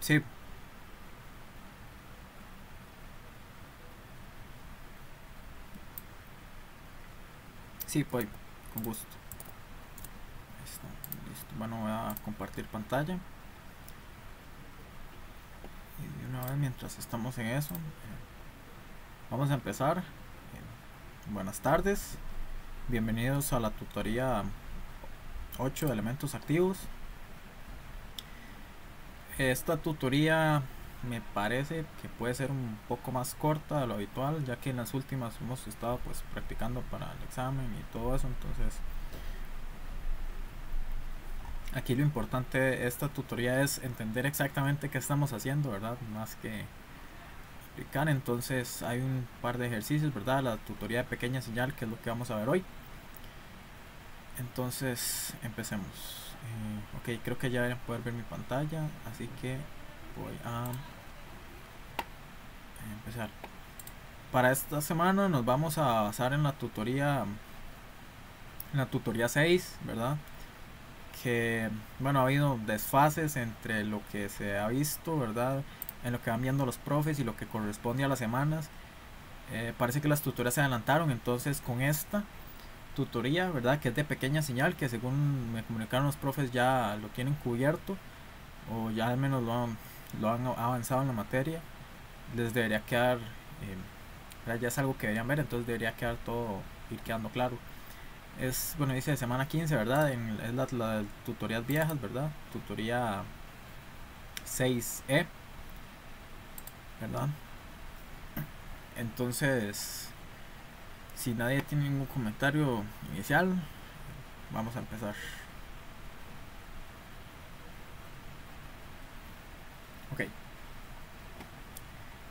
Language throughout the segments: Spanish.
Sí, sí, pues, con gusto. Listo, listo. Bueno, voy a compartir pantalla. Y de una vez, mientras estamos en eso, vamos a empezar. Buenas tardes. Bienvenidos a la tutoría 8 de elementos activos. Esta tutoría me parece que puede ser un poco más corta de lo habitual, ya que en las últimas hemos estado pues practicando para el examen y todo eso. Entonces aquí lo importante de esta tutoría es entender exactamente qué estamos haciendo, ¿verdad? Más que explicar. Entonces hay un par de ejercicios, ¿verdad? La tutoría de pequeña señal, que es lo que vamos a ver hoy. Entonces empecemos. Ok, creo que ya deben poder ver mi pantalla, así que voy a empezar. Para esta semana nos vamos a basar en la tutoría 6, ¿verdad? Que, bueno, ha habido desfases entre lo que se ha visto, ¿verdad? En lo que van viendo los profes y lo que corresponde a las semanas. Parece que las tutorías se adelantaron, entonces con esta tutoría, ¿verdad? Que es de pequeña señal, que según me comunicaron los profes ya lo tienen cubierto, o ya al menos lo han avanzado en la materia, les debería quedar, ya es algo que deberían ver, entonces debería quedar todo, ir quedando claro. Es, bueno, dice de semana 15, ¿verdad? Es la tutorías viejas, ¿verdad? Tutoría 6E, ¿verdad? Entonces, si nadie tiene ningún comentario inicial, vamos a empezar. Ok,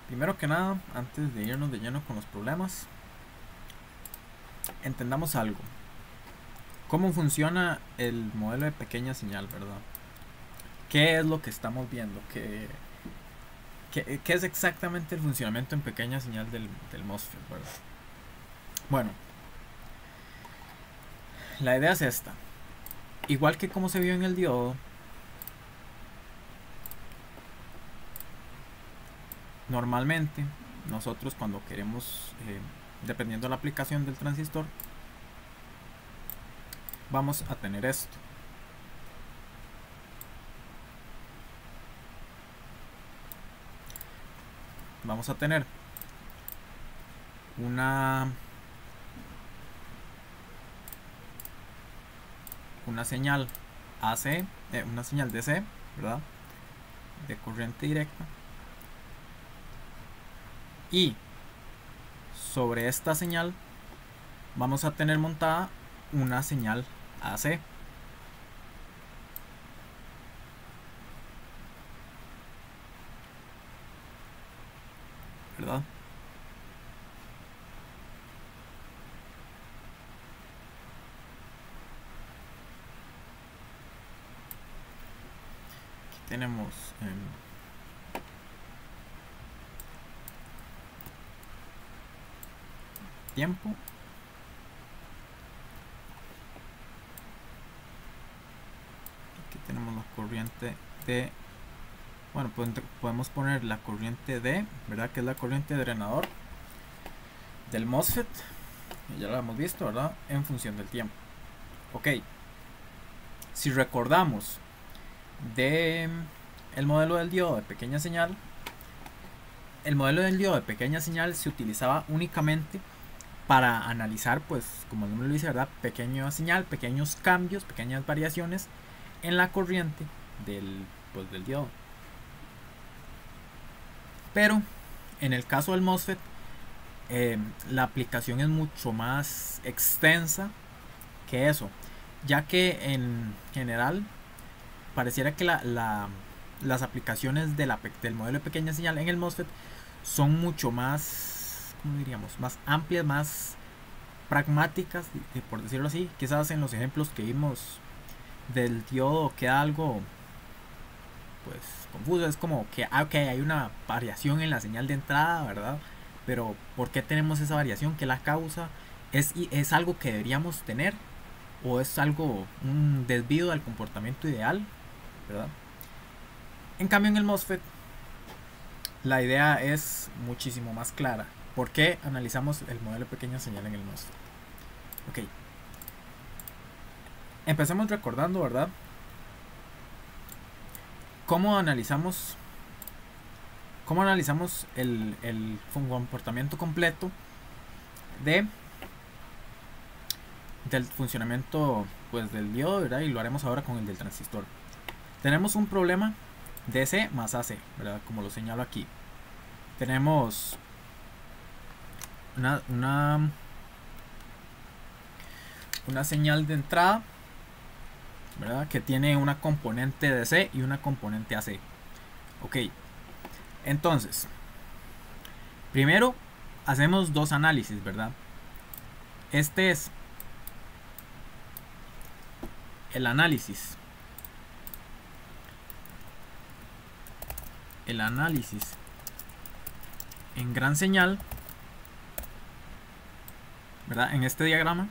primero que nada, antes de irnos de lleno con los problemas, entendamos algo. ¿Cómo funciona el modelo de pequeña señal, verdad? ¿Qué es lo que estamos viendo? ¿Qué es exactamente el funcionamiento en pequeña señal del MOSFET, verdad? Bueno, la idea es esta. Igual que como se vio en el diodo, normalmente nosotros cuando queremos, dependiendo de la aplicación del transistor, vamos a tener esto. Vamos a tener una señal AC, una señal DC, ¿verdad? De corriente directa. Y sobre esta señal vamos a tener montada una señal AC, ¿verdad? Aquí tenemos tiempo. Aquí tenemos la corriente de, bueno, pues podemos poner la corriente D, ¿verdad? Que es la corriente drenador del MOSFET. Ya lo hemos visto, ¿verdad? En función del tiempo. Ok. Si recordamos de el modelo del diodo de pequeña señal, el modelo del diodo de pequeña señal se utilizaba únicamente para analizar, pues, como el nombre lo dice, ¿verdad? Pequeña señal, pequeños cambios, pequeñas variaciones en la corriente del diodo. Pero en el caso del MOSFET, la aplicación es mucho más extensa que eso, ya que en general pareciera que las aplicaciones del modelo de pequeña señal en el MOSFET son mucho más, ¿cómo diríamos? Más amplias, más pragmáticas, por decirlo así. Quizás en los ejemplos que vimos del diodo queda algo pues confuso. Es como que okay, hay una variación en la señal de entrada, ¿verdad? Pero ¿por qué tenemos esa variación? ¿Qué la causa? ¿Es algo que deberíamos tener? ¿O es algo, un desvío del comportamiento ideal? ¿Verdad? En cambio en el MOSFET la idea es muchísimo más clara. ¿Por qué analizamos el modelo de pequeña señal en el MOSFET? Ok. Empecemos recordando, ¿verdad? ¿Cómo analizamos el comportamiento completo del funcionamiento, pues, del diodo, ¿verdad? Y lo haremos ahora con el del transistor. Tenemos un problema DC más AC, ¿verdad? Como lo señalo aquí. Tenemos una señal de entrada, ¿verdad? Que tiene una componente DC y una componente AC. Ok. Entonces, primero hacemos dos análisis, ¿verdad? Este es el análisis en gran señal, ¿verdad? En este diagrama.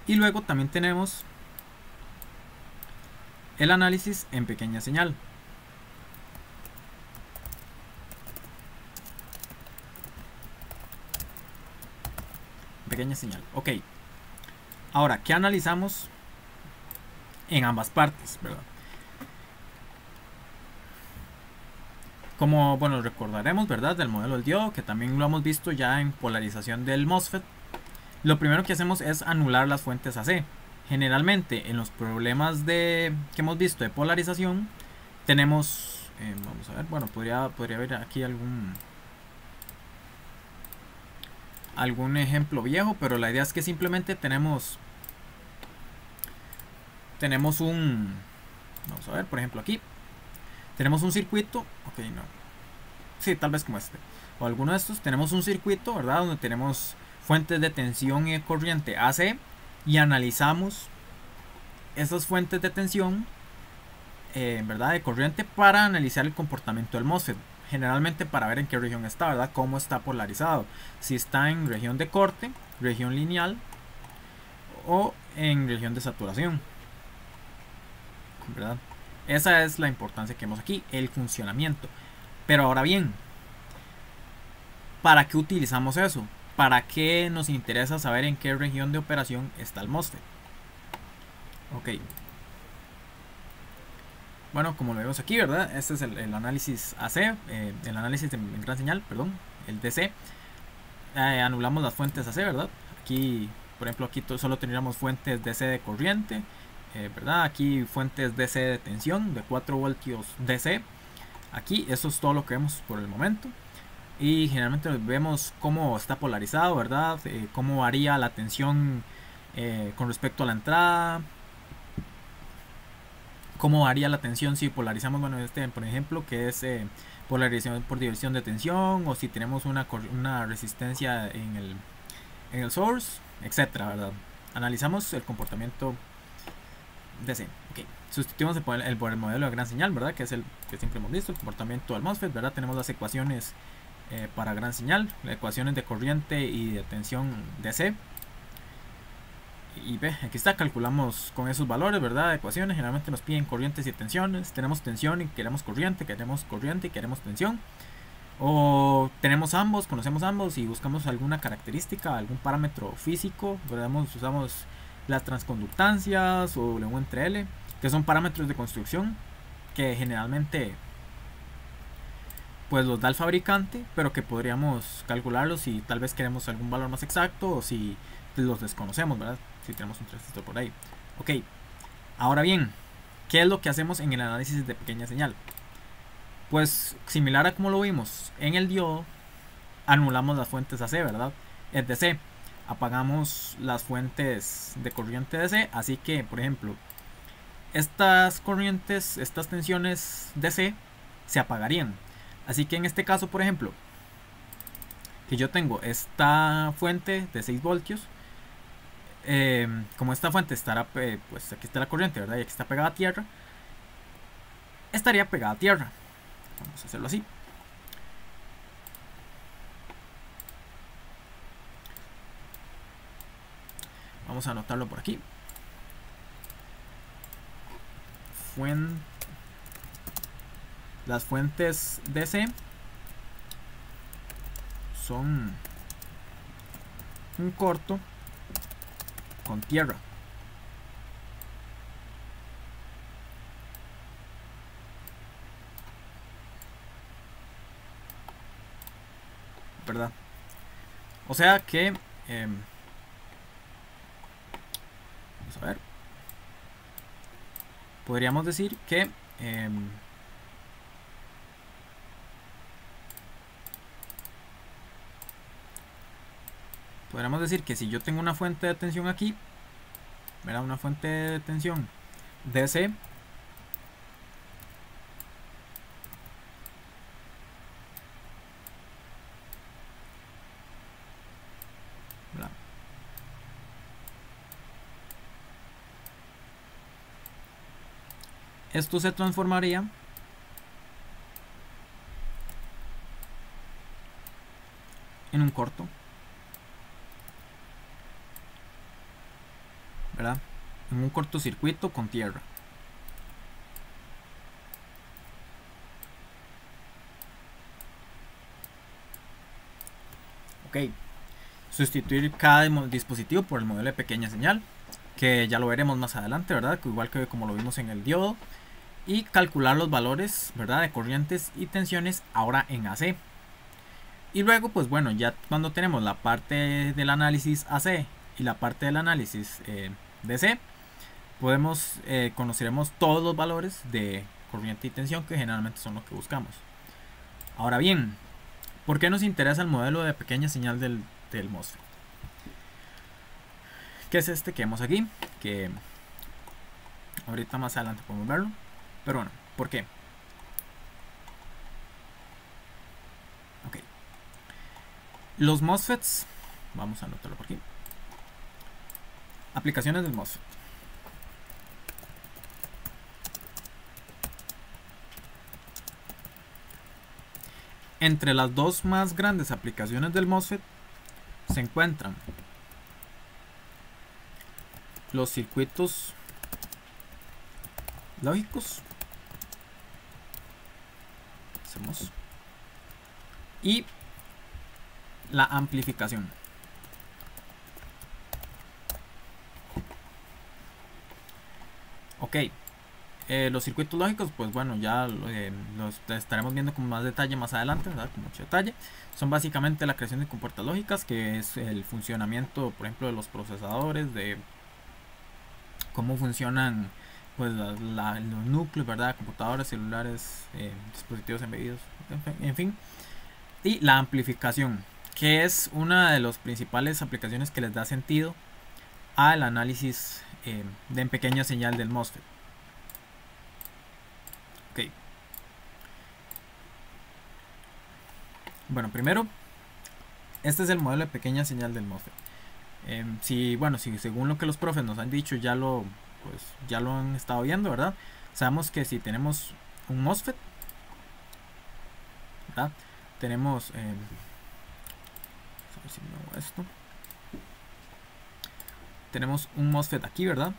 Y luego también tenemos el análisis en pequeña señal. Pequeña señal. Ok. Ahora, ¿qué analizamos en ambas partes, ¿verdad? Como, bueno, recordaremos, ¿verdad? Del modelo del diodo, que también lo hemos visto ya en polarización del MOSFET. Lo primero que hacemos es anular las fuentes AC. Generalmente, en los problemas que hemos visto de polarización, tenemos, vamos a ver, bueno, podría haber aquí algún ejemplo viejo, pero la idea es que simplemente tenemos vamos a ver, por ejemplo aquí tenemos un circuito, ok, no, sí, tal vez como este o alguno de estos. Tenemos un circuito, ¿verdad? Donde tenemos fuentes de tensión y de corriente AC y analizamos esas fuentes de tensión, ¿verdad? De corriente, para analizar el comportamiento del MOSFET. Generalmente para ver en qué región está, ¿verdad? Cómo está polarizado. Si está en región de corte, región lineal o en región de saturación, ¿verdad? Esa es la importancia que vemos aquí, el funcionamiento. Pero ahora bien, ¿para qué utilizamos eso? ¿Para qué nos interesa saber en qué región de operación está el MOSFET? Ok. Bueno, como lo vemos aquí, ¿verdad? Este es el análisis AC, el análisis de gran señal, perdón, el DC. Anulamos las fuentes AC, ¿verdad? Aquí, por ejemplo, aquí solo tendríamos fuentes DC de corriente, ¿verdad? Aquí fuentes DC de tensión de 4 voltios DC. Aquí, eso es todo lo que vemos por el momento. Y generalmente vemos cómo está polarizado, ¿verdad? Cómo varía la tensión con respecto a la entrada. Cómo varía la tensión si polarizamos, bueno, por ejemplo, que es polarización por división de tensión, o si tenemos una resistencia en el source, etcétera, ¿verdad? Analizamos el comportamiento DC. Ok. Sustituimos por el modelo de gran señal, ¿verdad? Que es el que siempre hemos visto, el comportamiento del MOSFET, ¿verdad? Tenemos las ecuaciones para gran señal, las ecuaciones de corriente y de tensión DC. Y ve, aquí está, calculamos con esos valores, ¿verdad? Ecuaciones, generalmente nos piden corrientes y tensiones. Tenemos tensión y queremos corriente y queremos tensión. O tenemos ambos, conocemos ambos y buscamos alguna característica, algún parámetro físico, ¿verdad? Usamos las transconductancias o W entre L, que son parámetros de construcción que generalmente pues los da el fabricante, pero que podríamos calcularlos si tal vez queremos algún valor más exacto o si los desconocemos, ¿verdad? Si tenemos un transistor por ahí. Ok, ahora bien, ¿qué es lo que hacemos en el análisis de pequeña señal? Pues similar a como lo vimos en el diodo, anulamos las fuentes AC, ¿verdad? Es DC. Apagamos las fuentes de corriente DC, así que, por ejemplo, estas corrientes, estas tensiones DC se apagarían. Así que en este caso, por ejemplo, que yo tengo esta fuente de 6 voltios, como esta fuente estará, pues aquí está la corriente, ¿verdad? Y aquí está pegada a tierra, estaría pegada a tierra. Vamos a hacerlo así. Vamos a anotarlo por aquí. las fuentes DC son un corto con tierra. ¿Verdad? O sea que vamos a ver, podríamos decir que si yo tengo una fuente de tensión aquí, ¿verdad? Una fuente de tensión DC, ¿verdad? Esto se transformaría en un corto, ¿verdad? En un cortocircuito con tierra. Ok, sustituir cada dispositivo por el modelo de pequeña señal, que ya lo veremos más adelante, ¿verdad? Que igual que como lo vimos en el diodo, y calcular los valores, ¿verdad? De corrientes y tensiones ahora en AC. Y luego, pues bueno, ya cuando tenemos la parte del análisis AC y la parte del análisis DC, conoceremos todos los valores de corriente y tensión, que generalmente son lo que buscamos. Ahora bien, ¿por qué nos interesa el modelo de pequeña señal del MOSFET? Que es este que vemos aquí, que ahorita más adelante podemos verlo. Pero bueno, ¿por qué? Ok. Los MOSFETs, vamos a anotarlo por aquí. Aplicaciones del MOSFET. Entre las dos más grandes aplicaciones del MOSFET se encuentran los circuitos lógicos y la amplificación. Ok, los circuitos lógicos, pues bueno, ya los estaremos viendo con más detalle más adelante, ¿verdad? Con mucho detalle. Son básicamente la creación de compuertas lógicas, que es el funcionamiento, por ejemplo, de los procesadores, de cómo funcionan pues los núcleos, ¿verdad? Computadores, celulares, dispositivos embebidos, en fin. Y la amplificación, que es una de las principales aplicaciones que les da sentido al análisis de pequeña señal del MOSFET. Ok. Bueno, primero, este es el modelo de pequeña señal del MOSFET. Si según lo que los profes nos han dicho, ya lo han estado viendo, ¿verdad? Sabemos que si tenemos un MOSFET, ¿verdad? Tenemos, a ver si muevo esto. Tenemos un MOSFET aquí, ¿verdad?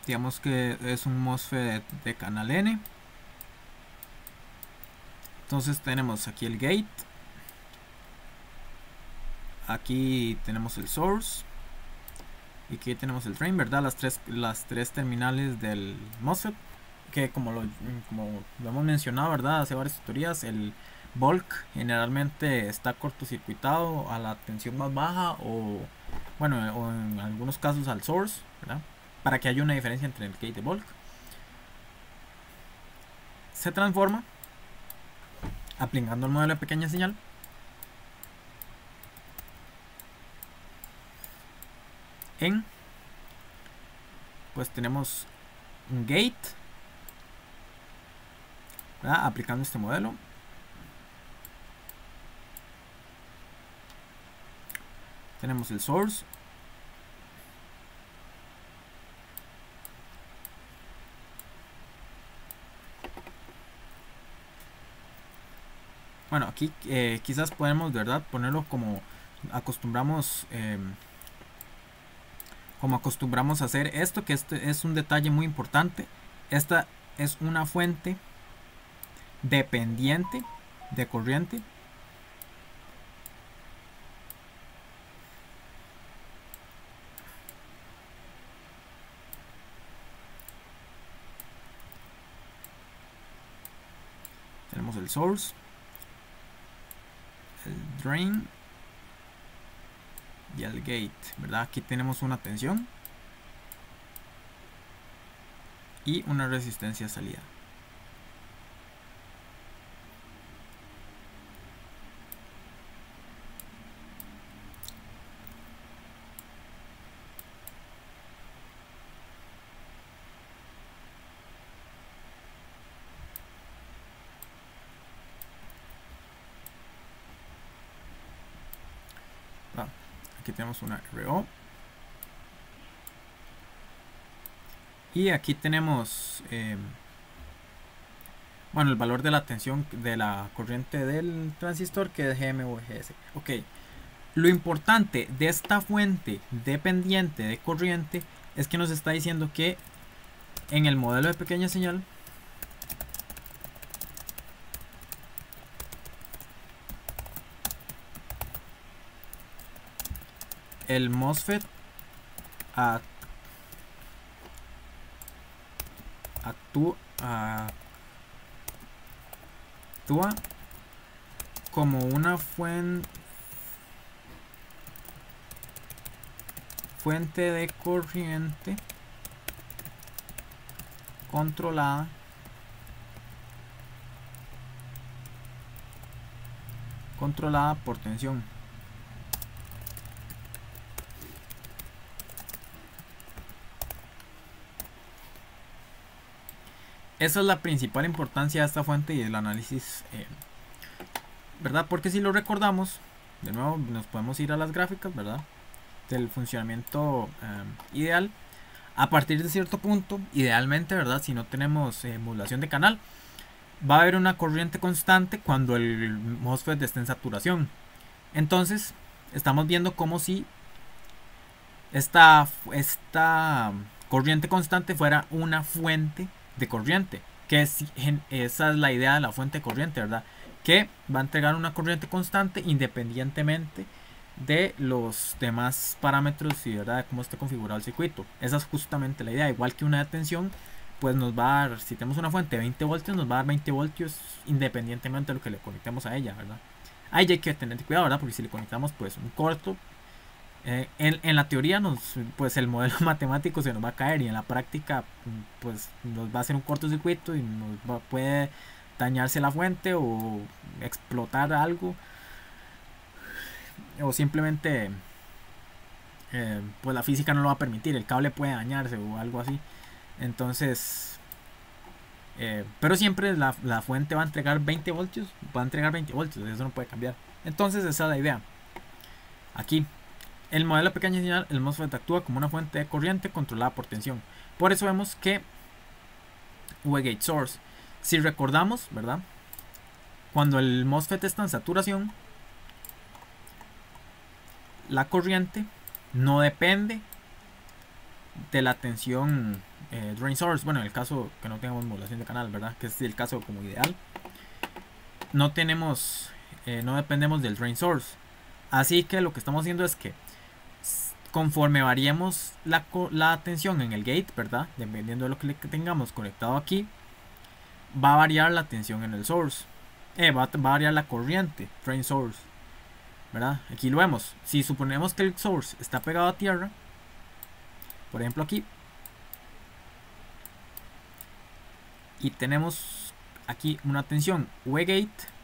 Digamos que es un MOSFET de canal N. Entonces tenemos aquí el gate. Aquí tenemos el source. Y aquí tenemos el drain, ¿verdad? Las tres terminales del MOSFET. Que como lo hemos mencionado, ¿verdad? Hace varias tutorías, el bulk generalmente está cortocircuitado a la tensión más baja o en algunos casos al source, ¿verdad? Para que haya una diferencia entre el gate y bulk. Se transforma aplicando el modelo de pequeña señal pues tenemos un gate, ¿verdad? Aplicando este modelo. Tenemos el source. Bueno, aquí quizás podemos, de verdad, ponerlo como acostumbramos a hacer esto, que este es un detalle muy importante. Esta es una fuente dependiente de corriente. Tenemos el source, el drain y el gate, ¿verdad? Aquí tenemos una tensión y una resistencia de salida. Aquí tenemos una RO. Y aquí tenemos bueno, el valor de la tensión de la corriente del transistor, que es GMVGS. Ok, lo importante de esta fuente dependiente de corriente es que nos está diciendo que en el modelo de pequeña señal el MOSFET actúa como una fuente de corriente controlada por tensión. Esa es la principal importancia de esta fuente y del análisis, ¿verdad? Porque si lo recordamos, de nuevo nos podemos ir a las gráficas, ¿verdad? Del funcionamiento ideal. A partir de cierto punto, idealmente, ¿verdad? Si no tenemos modulación de canal, va a haber una corriente constante cuando el MOSFET esté en saturación. Entonces, estamos viendo como si esta corriente constante fuera una fuente de corriente, que esa es la idea de la fuente de corriente, ¿verdad? Que va a entregar una corriente constante independientemente de los demás parámetros y, ¿verdad?, de cómo esté configurado el circuito. Esa es justamente la idea. Igual que una de tensión, pues nos va a dar, si tenemos una fuente de 20 voltios, nos va a dar 20 voltios independientemente de lo que le conectemos a ella, ¿verdad? Ahí hay que tener cuidado, ¿verdad? Porque si le conectamos pues un corto, en la teoría pues el modelo matemático se nos va a caer, y en la práctica pues nos va a hacer un cortocircuito y puede dañarse la fuente o explotar algo, o simplemente pues la física no lo va a permitir, el cable puede dañarse o algo así. Entonces pero siempre la fuente va a entregar 20 voltios, eso no puede cambiar. Entonces esa es la idea. Aquí el modelo de pequeña señal, el MOSFET actúa como una fuente de corriente controlada por tensión. Por eso vemos que V-gate source, si recordamos, ¿verdad?, cuando el MOSFET está en saturación, la corriente no depende de la tensión drain source. Bueno, en el caso que no tengamos modulación de canal, ¿verdad?, que es el caso como ideal, no dependemos del drain source. Así que lo que estamos haciendo es que conforme variemos la tensión en el gate, ¿verdad?, dependiendo de lo que tengamos conectado aquí, va a variar la tensión en el source, va a variar la corriente drain source, ¿verdad? Aquí lo vemos. Si suponemos que el source está pegado a tierra, por ejemplo aquí, y tenemos aquí una tensión V-gate,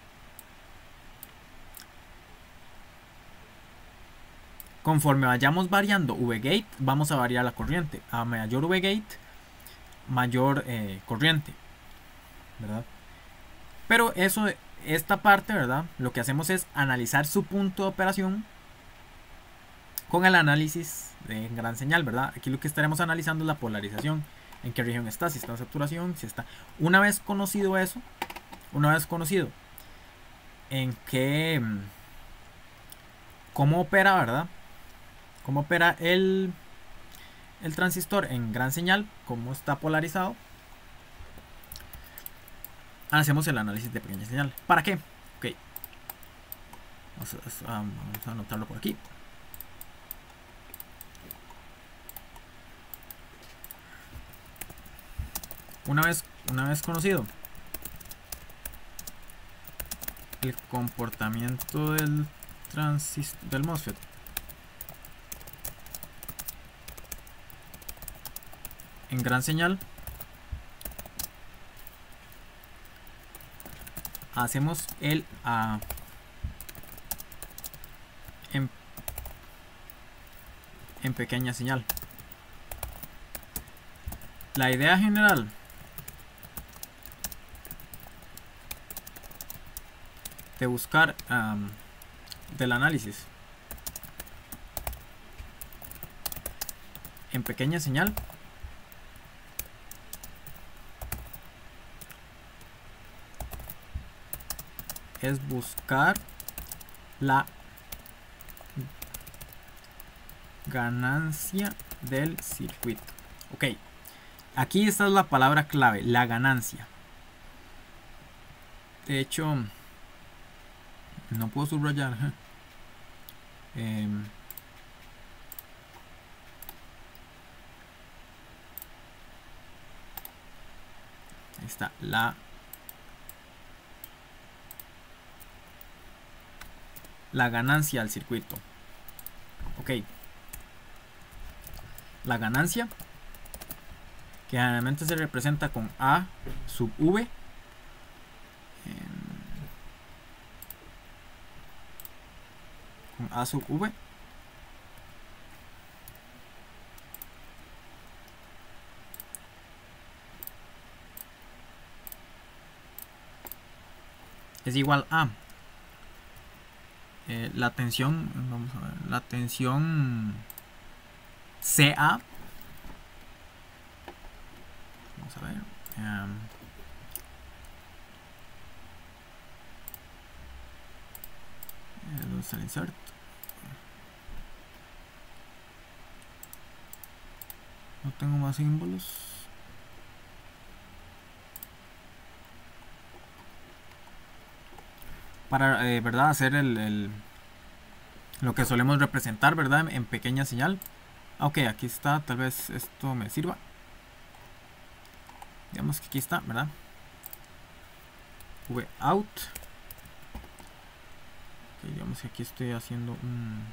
conforme vayamos variando V-gate, vamos a variar la corriente. A mayor V-gate, mayor corriente, ¿verdad? Pero esta parte, ¿verdad?, lo que hacemos es analizar su punto de operación con el análisis de gran señal, ¿verdad? Aquí lo que estaremos analizando es la polarización, en qué región está, si está en saturación, si está. Una vez conocido eso, una vez conocido en qué, cómo opera, ¿verdad? Cómo opera el transistor en gran señal, cómo está polarizado. Hacemos el análisis de pequeña señal. ¿Para qué? Ok. Vamos a anotarlo por aquí. Una vez conocido el comportamiento del del MOSFET, en gran señal, hacemos el en pequeña señal. La idea general de buscar del análisis en pequeña señal es buscar la ganancia del circuito. Ok, aquí esta es la palabra clave, la ganancia. De hecho, no puedo subrayar. Ahí está la ganancia al circuito. Ok, la ganancia, que generalmente se representa con A sub V, con A sub V, es igual a la tensión, vamos a ver, la tensión CA, vamos a ver, ¿dónde está el insert? No tengo más símbolos. Para, ¿verdad? Hacer lo que solemos representar, ¿verdad? En pequeña señal. Ok, aquí está, tal vez esto me sirva. Digamos que aquí está, ¿verdad? V out. Ok, digamos que aquí estoy haciendo un...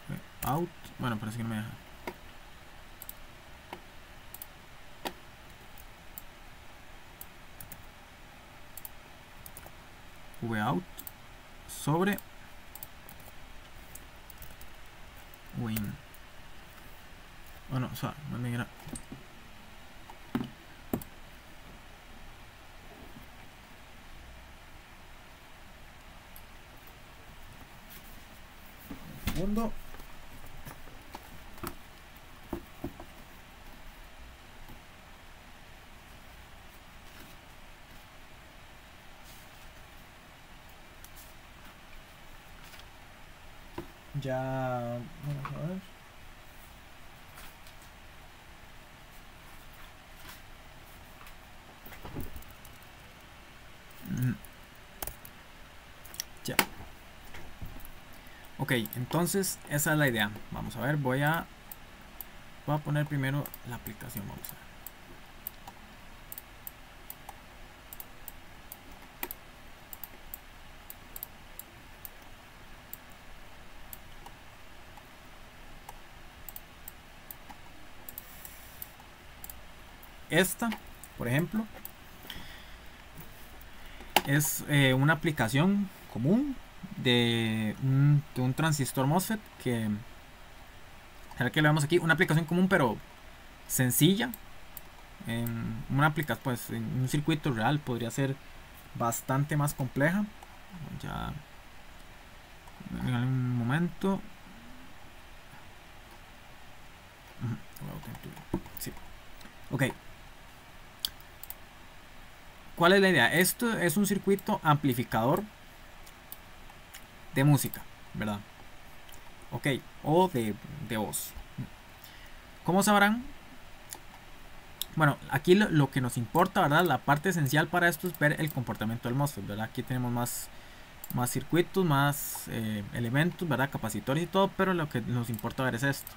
V out. Bueno, parece que no me deja. V out sobre win. Bueno, o sea, no me era. Segundo. Ya, vamos a ver. Ya. Ok, entonces esa es la idea. Vamos a ver, voy a poner primero la aplicación. Vamos a ver. Esta, por ejemplo, es una aplicación común de un transistor MOSFET que lo vemos aquí, una aplicación común pero sencilla. En una aplicación, pues en un circuito real podría ser bastante más compleja. Ya en algún momento. Sí. Ok. ¿Cuál es la idea? Esto es un circuito amplificador de música, ¿verdad? Ok, o de voz. ¿Cómo sabrán? Bueno, aquí lo que nos importa, ¿verdad? La parte esencial para esto es ver el comportamiento del MOSFET, ¿verdad? Aquí tenemos más circuitos, más elementos, ¿verdad? Capacitores y todo, pero lo que nos importa ver es esto.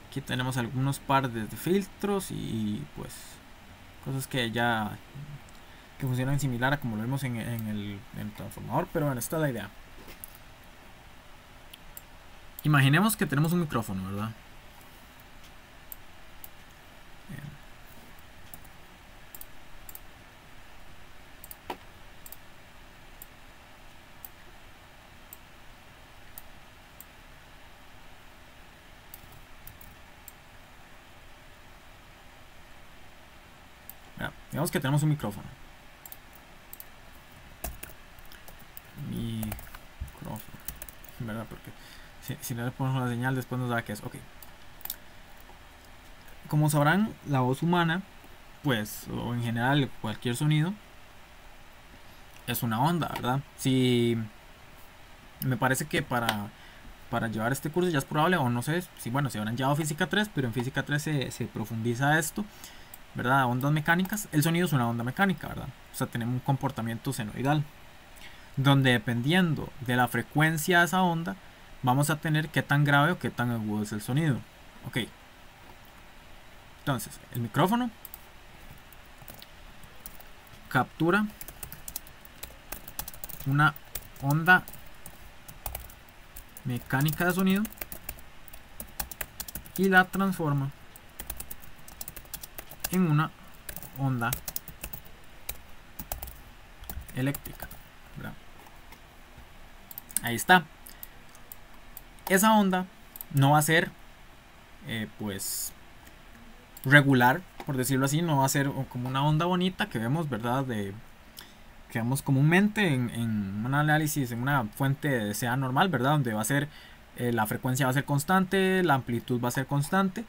Aquí tenemos algunos pares de filtros y pues cosas que ya que funcionan similar a como lo vimos en el transformador, pero bueno, esta es la idea. Imaginemos que tenemos un micrófono, ¿verdad? Digamos que tenemos un micrófono. Micrófono, ¿verdad? Porque si no le ponemos la señal, después nos da que es. Ok. Como sabrán, la voz humana, pues, o en general cualquier sonido, es una onda, ¿verdad? Si me parece que para llevar este curso ya es probable, o no sé, si bueno, si habrán llevado física 3, pero en física 3 se profundiza esto, ¿verdad? Ondas mecánicas. El sonido es una onda mecánica, ¿verdad? O sea, tenemos un comportamiento senoidal, donde dependiendo de la frecuencia de esa onda, vamos a tener qué tan grave o qué tan agudo es el sonido. Ok. Entonces, el micrófono captura una onda mecánica de sonido y la transforma en una onda eléctrica, ¿verdad? Ahí está. Esa onda no va a ser pues regular, por decirlo así, no va a ser como una onda bonita que vemos, ¿verdad? Que vemos comúnmente en un análisis, en una fuente de sea normal, ¿verdad? Donde va a ser la frecuencia va a ser constante, la amplitud va a ser constante.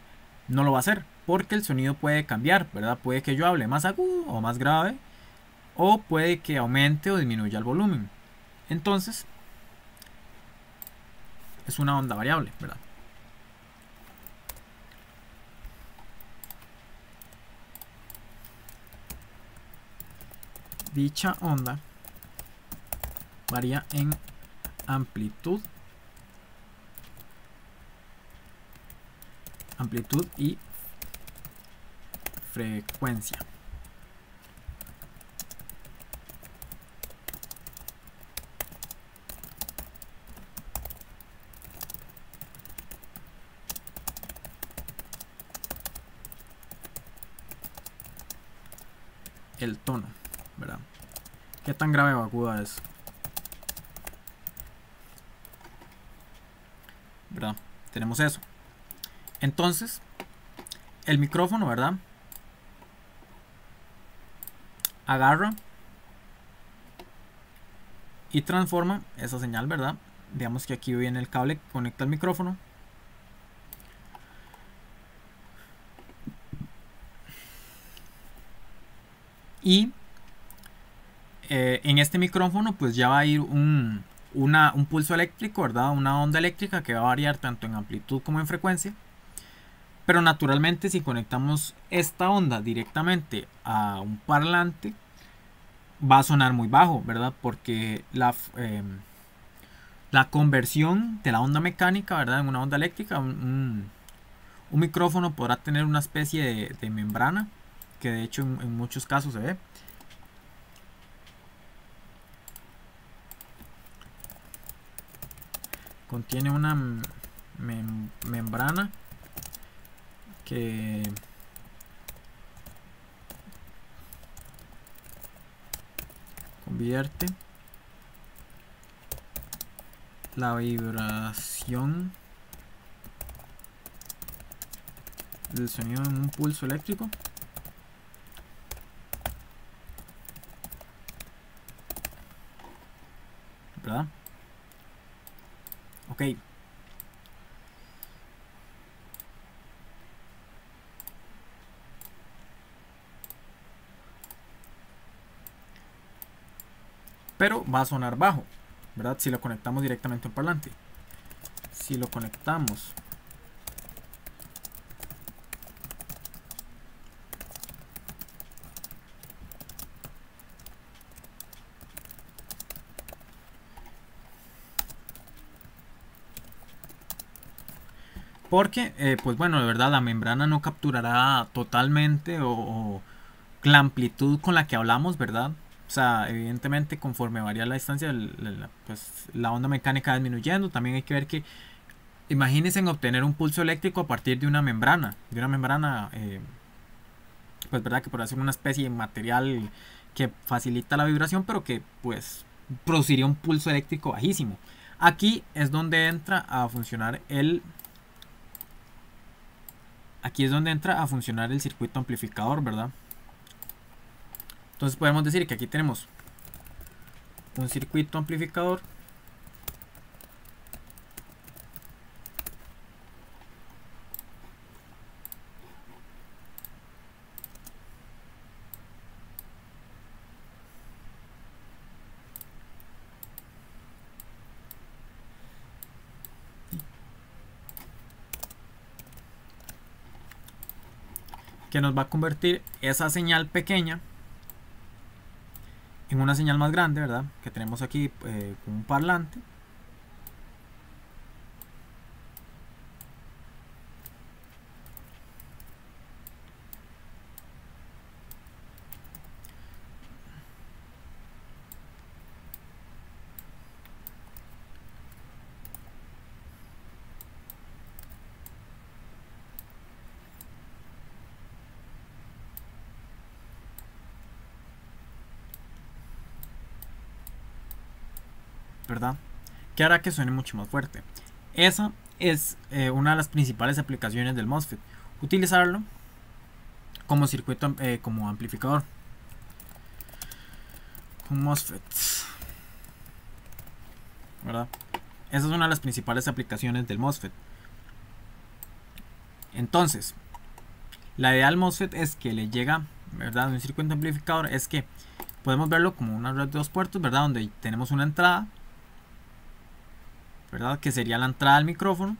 No lo va a hacer, porque el sonido puede cambiar, ¿verdad? Puede que yo hable más agudo o más grave, o puede que aumente o disminuya el volumen. Entonces, es una onda variable, ¿verdad? Dicha onda varía en amplitud y frecuencia. El tono, ¿verdad? ¿Qué tan grave o aguda es? ¿Verdad? Tenemos eso. Entonces, el micrófono, ¿verdad? Agarra y transforma esa señal, ¿verdad? Digamos que aquí viene el cable que conecta el micrófono. Y en este micrófono pues ya va a ir un pulso eléctrico, ¿verdad? Una onda eléctrica que va a variar tanto en amplitud como en frecuencia. Pero naturalmente si conectamos esta onda directamente a un parlante, va a sonar muy bajo, ¿verdad? Porque la conversión de la onda mecánica, ¿verdad? En una onda eléctrica, un micrófono podrá tener una especie de membrana, que de hecho en muchos casos se ve. Contiene una membrana que convierte la vibración del sonido en un pulso eléctrico. ¿Verdad? Ok. pero va a sonar bajo, ¿verdad? Si lo conectamos directamente a un parlante. Si lo conectamos porque, pues bueno, de verdad la membrana no capturará totalmente o la amplitud con la que hablamos, ¿verdad? O sea, evidentemente conforme varía la distancia, pues la onda mecánica va disminuyendo. También hay que ver que, imagínense en obtener un pulso eléctrico a partir de una membrana, pues verdad que por hacer una especie de material que facilita la vibración, pero que pues produciría un pulso eléctrico bajísimo. Aquí es donde entra a funcionar el circuito amplificador, ¿verdad? Entonces podemos decir que aquí tenemos un circuito amplificador que nos va a convertir esa señal pequeña en una señal más grande, ¿verdad? Que tenemos aquí un parlante. ¿Verdad? Que hará que suene mucho más fuerte. Esa es una de las principales aplicaciones del MOSFET. Utilizarlo como circuito, como amplificador. Un MOSFET, ¿verdad? Esa es una de las principales aplicaciones del MOSFET. Entonces, la idea del MOSFET es que le llega, ¿verdad? Un circuito amplificador es que podemos verlo como una red de dos puertos, ¿verdad? Donde tenemos una entrada, ¿verdad? Que sería la entrada al micrófono,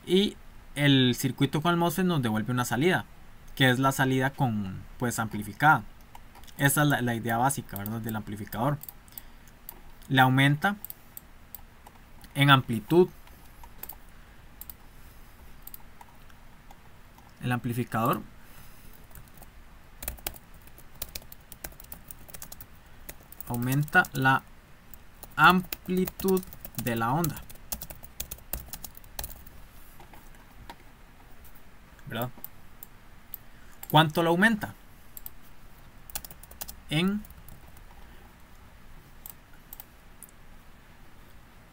y el circuito con el MOSFET nos devuelve una salida, que es la salida con, pues, amplificada. Esa es la idea básica, ¿verdad? Del amplificador. Le aumenta en amplitud. El amplificador aumenta la amplitud de la onda, ¿verdad? ¿Cuánto lo aumenta? En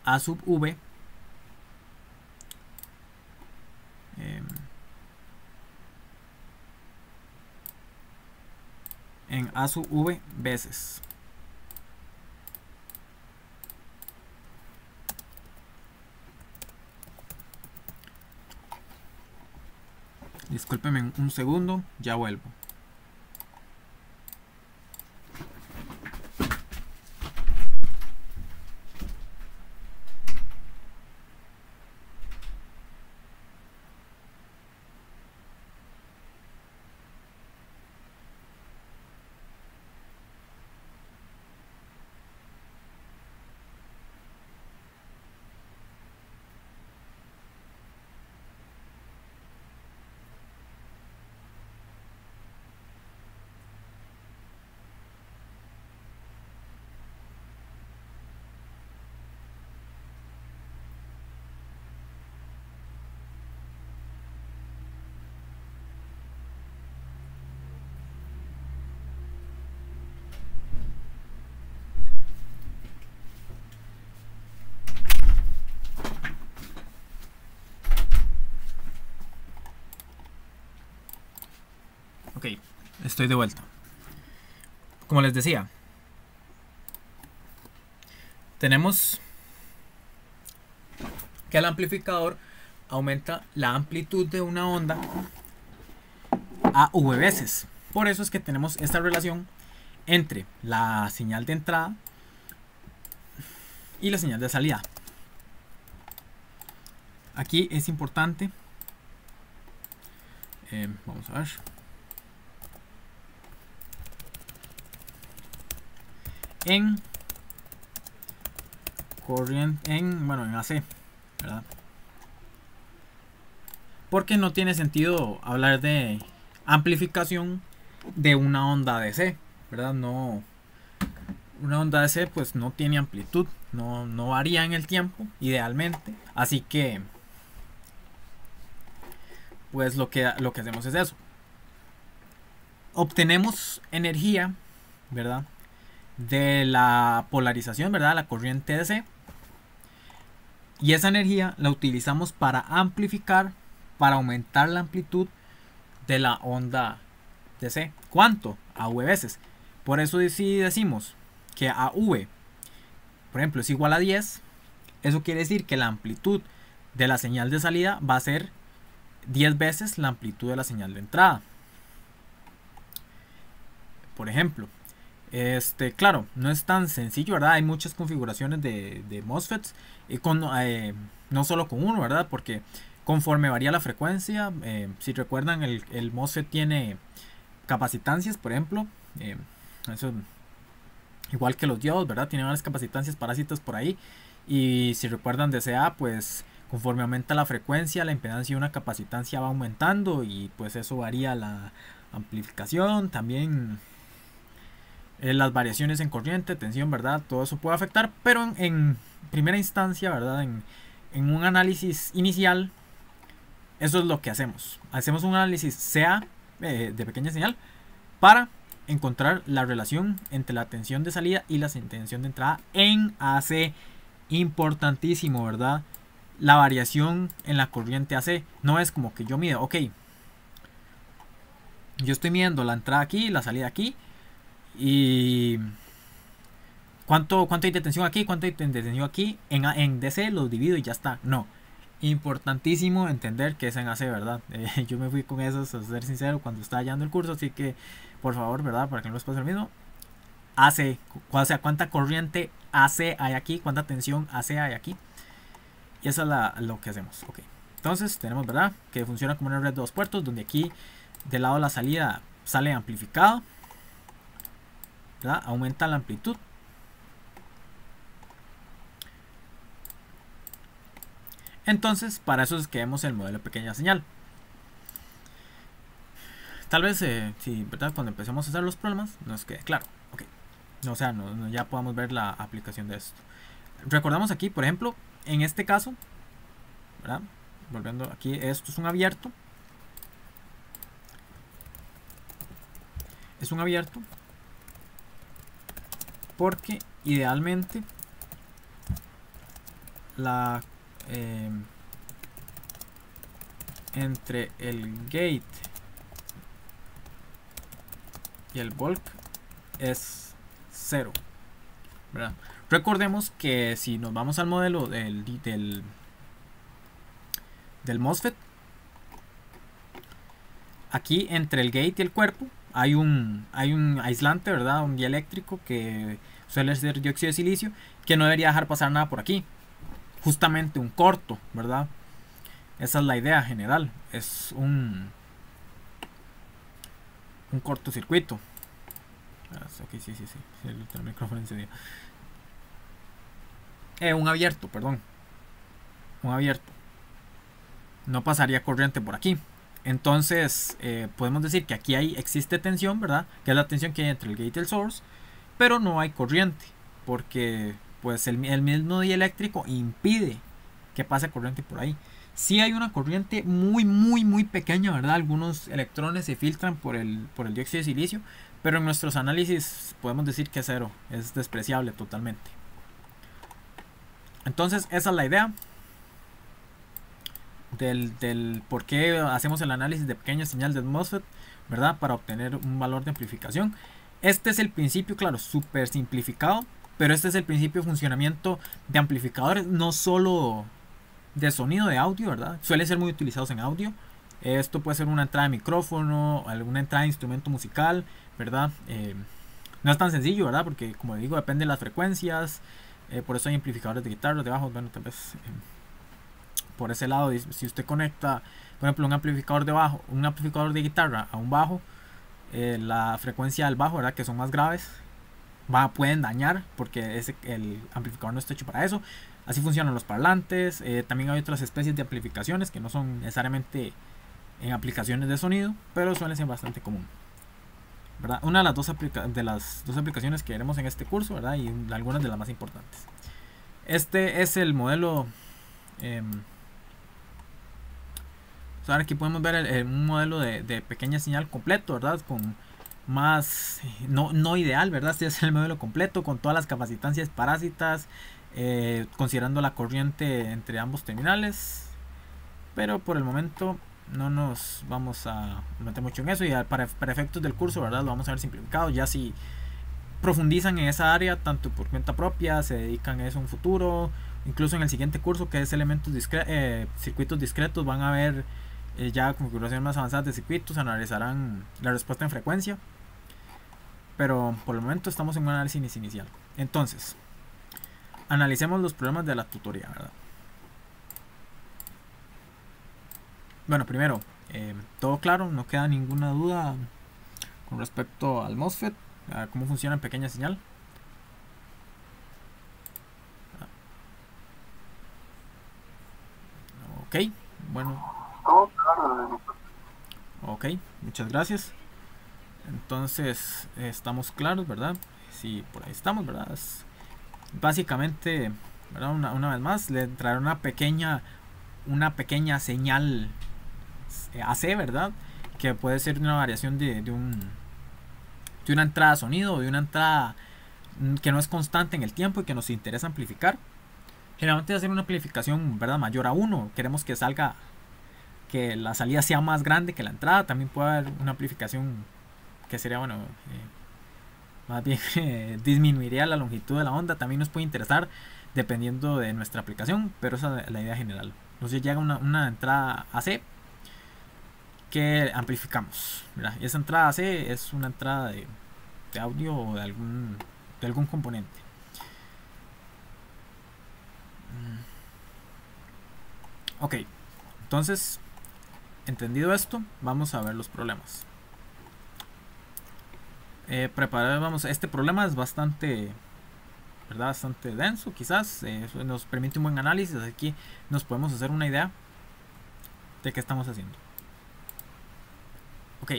A sub V en A sub V veces. Discúlpenme un segundo, ya vuelvo. Ok, estoy de vuelta. Como les decía, tenemos que el amplificador aumenta la amplitud de una onda a V veces. Por eso es que tenemos esta relación entre la señal de entrada y la señal de salida. Aquí es importante, vamos a ver, en corriente, en AC, ¿verdad? Porque no tiene sentido hablar de amplificación de una onda DC, ¿verdad? No, una onda DC pues no tiene amplitud, no varía en el tiempo, idealmente. Así que pues lo que hacemos es eso. Obtenemos energía, ¿verdad? De la polarización, ¿verdad? La corriente DC. Y esa energía la utilizamos para amplificar, para aumentar la amplitud de la onda DC. ¿Cuánto? A V veces. Por eso si decimos que a V, por ejemplo, es igual a 10, eso quiere decir que la amplitud de la señal de salida va a ser 10 veces la amplitud de la señal de entrada. Por ejemplo, claro, no es tan sencillo, ¿verdad? Hay muchas configuraciones de MOSFETs, y no solo con uno, ¿verdad? Porque conforme varía la frecuencia, si recuerdan, el MOSFET tiene capacitancias, por ejemplo, eso igual que los diodos, ¿verdad? Tienen unas capacitancias parásitas por ahí, y si recuerdan de CA, pues conforme aumenta la frecuencia, la impedancia de una capacitancia va aumentando, y pues eso varía la amplificación, también las variaciones en corriente, tensión, ¿verdad? Todo eso puede afectar, pero en primera instancia, ¿verdad? En un análisis inicial, eso es lo que hacemos. Hacemos un análisis CA de pequeña señal para encontrar la relación entre la tensión de salida y la tensión de entrada en AC. Importantísimo, ¿verdad? La variación en la corriente AC. No es como que yo mido, ok, yo estoy midiendo la entrada aquí, la salida aquí, y cuánto hay de tensión aquí, cuánto hay de tensión aquí, en DC los divido y ya está. No, importantísimo entender que es en AC, ¿verdad? Yo me fui con eso, a ser sincero, cuando estaba hallando el curso, así que por favor, ¿verdad? Para que no les pase lo mismo, AC, o sea, cuánta corriente AC hay aquí, cuánta tensión AC hay aquí, y eso es lo que hacemos. Ok, entonces tenemos, ¿verdad? Que funciona como una red de dos puertos, donde aquí del lado de la salida sale amplificado, ¿verdad? Aumenta la amplitud. Entonces, para eso es que vemos el modelo de pequeña señal. Tal vez, si, ¿verdad? Cuando empecemos a hacer los problemas, nos quede claro. Ok, o sea, ya podamos ver la aplicación de esto. Recordamos aquí, por ejemplo, en este caso, ¿verdad? Volviendo aquí, esto es un abierto. Es un abierto porque idealmente entre el gate y el bulk es 0, ¿verdad? Recordemos que si nos vamos al modelo del MOSFET, aquí entre el gate y el cuerpo hay un aislante, ¿verdad? Un dieléctrico que suele ser dióxido de silicio, que no debería dejar pasar nada por aquí. Justamente un corto, ¿verdad? Esa es la idea general. Es un cortocircuito. Ok, sí. El micrófono encendido. Un abierto, perdón. Un abierto. No pasaría corriente por aquí. Entonces, podemos decir que aquí existe tensión, ¿verdad? Que es la tensión que hay entre el gate y el source. Pero no hay corriente. Porque pues el mismo dieléctrico impide que pase corriente por ahí. Sí hay una corriente muy pequeña, ¿verdad? Algunos electrones se filtran por el dióxido de silicio. Pero en nuestros análisis podemos decir que es 0. Es despreciable totalmente. Entonces, esa es la idea del por qué hacemos el análisis de pequeña señal de MOSFET, ¿verdad? Para obtener un valor de amplificación. Este es el principio, claro, súper simplificado, pero este es el principio de funcionamiento de amplificadores, no solo de sonido, de audio, ¿verdad? Suelen ser muy utilizados en audio. Esto puede ser una entrada de micrófono, alguna entrada de instrumento musical, ¿verdad? No es tan sencillo, ¿verdad? Porque, como digo, depende de las frecuencias, Por eso hay amplificadores de guitarra debajo. Bueno, tal vez por ese lado, si usted conecta, por ejemplo, un amplificador de bajo, un amplificador de guitarra a un bajo, la frecuencia del bajo, ¿verdad? Que son más graves, pueden dañar porque el amplificador no está hecho para eso. Así funcionan los parlantes. También hay otras especies de amplificaciones que no son necesariamente en aplicaciones de sonido, pero suelen ser bastante común, ¿verdad? Una de las dos aplicaciones que veremos en este curso, ¿verdad? Y algunas de las más importantes. Este es el modelo. Ahora aquí podemos ver un modelo de pequeña señal completo, ¿verdad? Con más, no ideal, ¿verdad? Este es el modelo completo con todas las capacitancias parásitas, considerando la corriente entre ambos terminales, pero por el momento no nos vamos a meter mucho en eso, y para efectos del curso, ¿verdad? Lo vamos a ver simplificado. Ya si profundizan en esa área tanto por cuenta propia, se dedican a eso en un futuro, incluso en el siguiente curso que es circuitos discretos, van a ver ya configuraciones más avanzadas de circuitos, analizarán la respuesta en frecuencia, pero por el momento estamos en un análisis inicial. Entonces, analicemos los problemas de la tutoría, ¿verdad? Bueno, primero, todo claro, no queda ninguna duda con respecto al MOSFET, a cómo funciona en pequeña señal. Ok, bueno. Ok, muchas gracias. Entonces, estamos claros, ¿verdad? Sí, por ahí estamos, ¿verdad? Básicamente, ¿verdad? Una vez más, le traeré una pequeña señal AC, ¿verdad? Que puede ser una variación de una entrada de sonido, o de una entrada que no es constante en el tiempo y que nos interesa amplificar. Generalmente hacer una amplificación, ¿verdad? Mayor a 1. Queremos que salga, que la salida sea más grande que la entrada. También puede haber una amplificación que sería, bueno, más bien disminuiría la longitud de la onda. También nos puede interesar dependiendo de nuestra aplicación, pero esa es la idea general. Entonces llega una entrada AC que amplificamos, ¿verdad? Y esa entrada AC es una entrada de audio o de algún componente. Ok, entonces, entendido esto, vamos a ver los problemas. Vamos, este problema es bastante, ¿verdad? Bastante denso, quizás. Nos permite un buen análisis. Aquí nos podemos hacer una idea de qué estamos haciendo. Ok,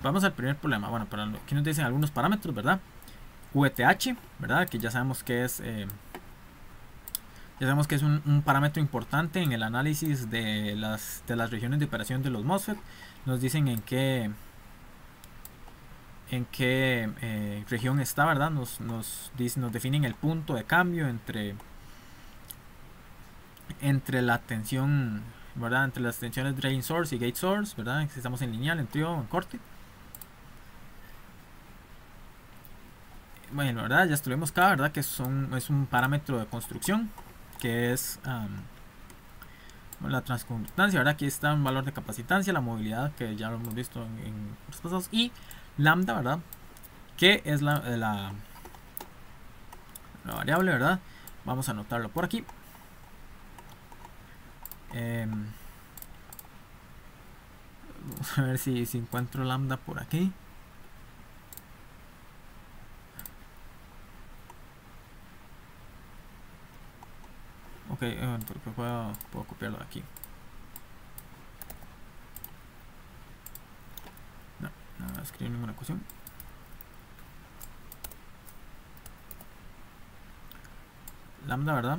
vamos al primer problema. Bueno, aquí nos dicen algunos parámetros, ¿verdad? VTH, ¿verdad? Que ya sabemos que es un parámetro importante en el análisis de las regiones de operación de los MOSFET. Nos dicen en qué región está, ¿verdad? Nos definen el punto de cambio entre la tensión, ¿verdad? Entre las tensiones drain source y gate source, ¿verdad? Si estamos en lineal, en trío o en corte. Bueno, ¿verdad? Ya estuvimos acá, ¿verdad? Que es un parámetro de construcción, que es la transconductancia, ¿verdad? Aquí está un valor de capacitancia, la movilidad, que ya lo hemos visto en cursos pasados, y lambda, ¿verdad? Que es la variable, ¿verdad? Vamos a anotarlo por aquí. Vamos a ver si encuentro lambda por aquí. Ok, puedo copiarlo de aquí. No voy a escribir ninguna ecuación. Lambda, ¿verdad?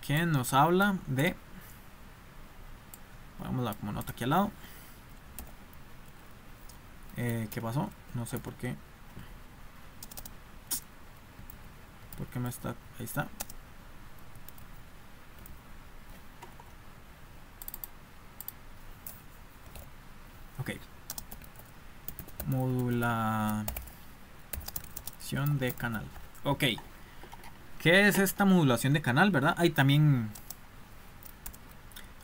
Que nos habla de, pongámosla como nota aquí al lado. ¿Qué pasó? No sé por qué. ¿Por qué me está? Ahí está. Ok. Modulación de canal. Ok. ¿Qué es esta modulación de canal, verdad? Hay también,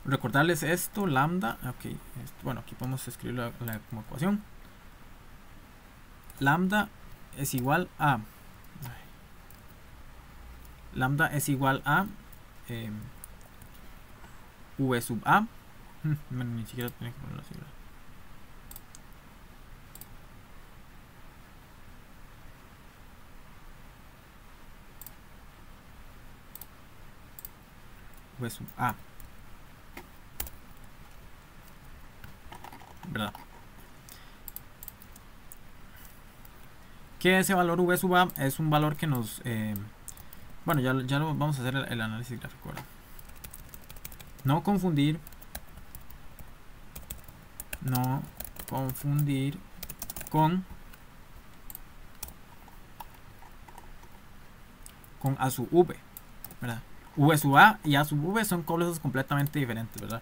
recordarles esto, lambda. Ok. Bueno, aquí podemos escribirlo como ecuación. Lambda es igual a lambda es igual a v sub a. Ni siquiera tenía que poner la sigla. V sub a, ¿verdad? Que ese valor v sub a es un valor que nos bueno, ya lo vamos a hacer el análisis gráfico ahora. No confundir con a sub v, ¿verdad? V sub a y a sub v son cosas completamente diferentes, ¿verdad?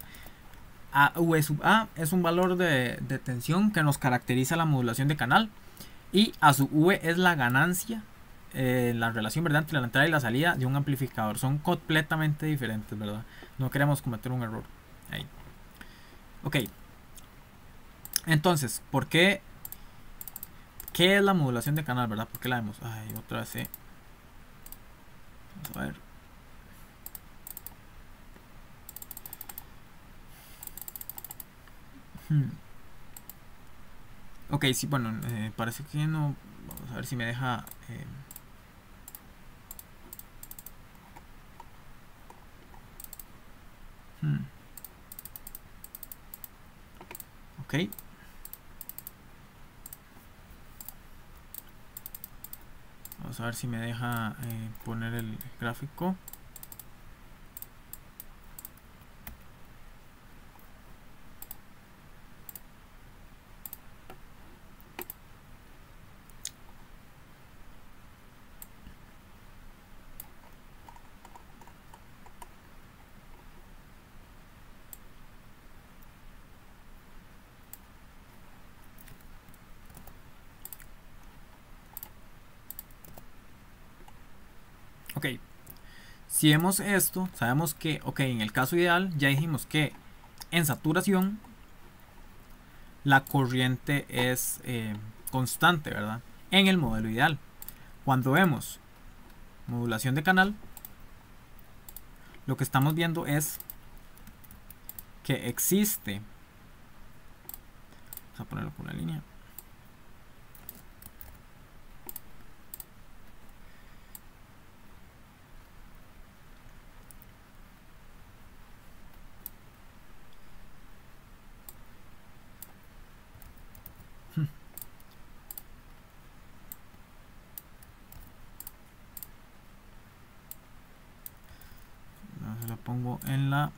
A v sub a es un valor de tensión que nos caracteriza la modulación de canal, y a sub v es la ganancia, la relación, ¿verdad?, entre la entrada y la salida de un amplificador. Son completamente diferentes, ¿verdad? No queremos cometer un error ahí. Ok, entonces, ¿por qué? ¿Qué es la modulación de canal, verdad? ¿Por qué la vemos? Ay, otra vez, vamos a ver. Ok, sí, bueno, parece que no. Vamos a ver si me deja. Ok. Vamos a ver si me deja poner el gráfico. Ok, si vemos esto, sabemos que, ok, en el caso ideal ya dijimos que en saturación la corriente es constante, ¿verdad? En el modelo ideal. Cuando vemos modulación de canal, lo que estamos viendo es que existe, vamos a ponerlo por una línea, lo pongo en la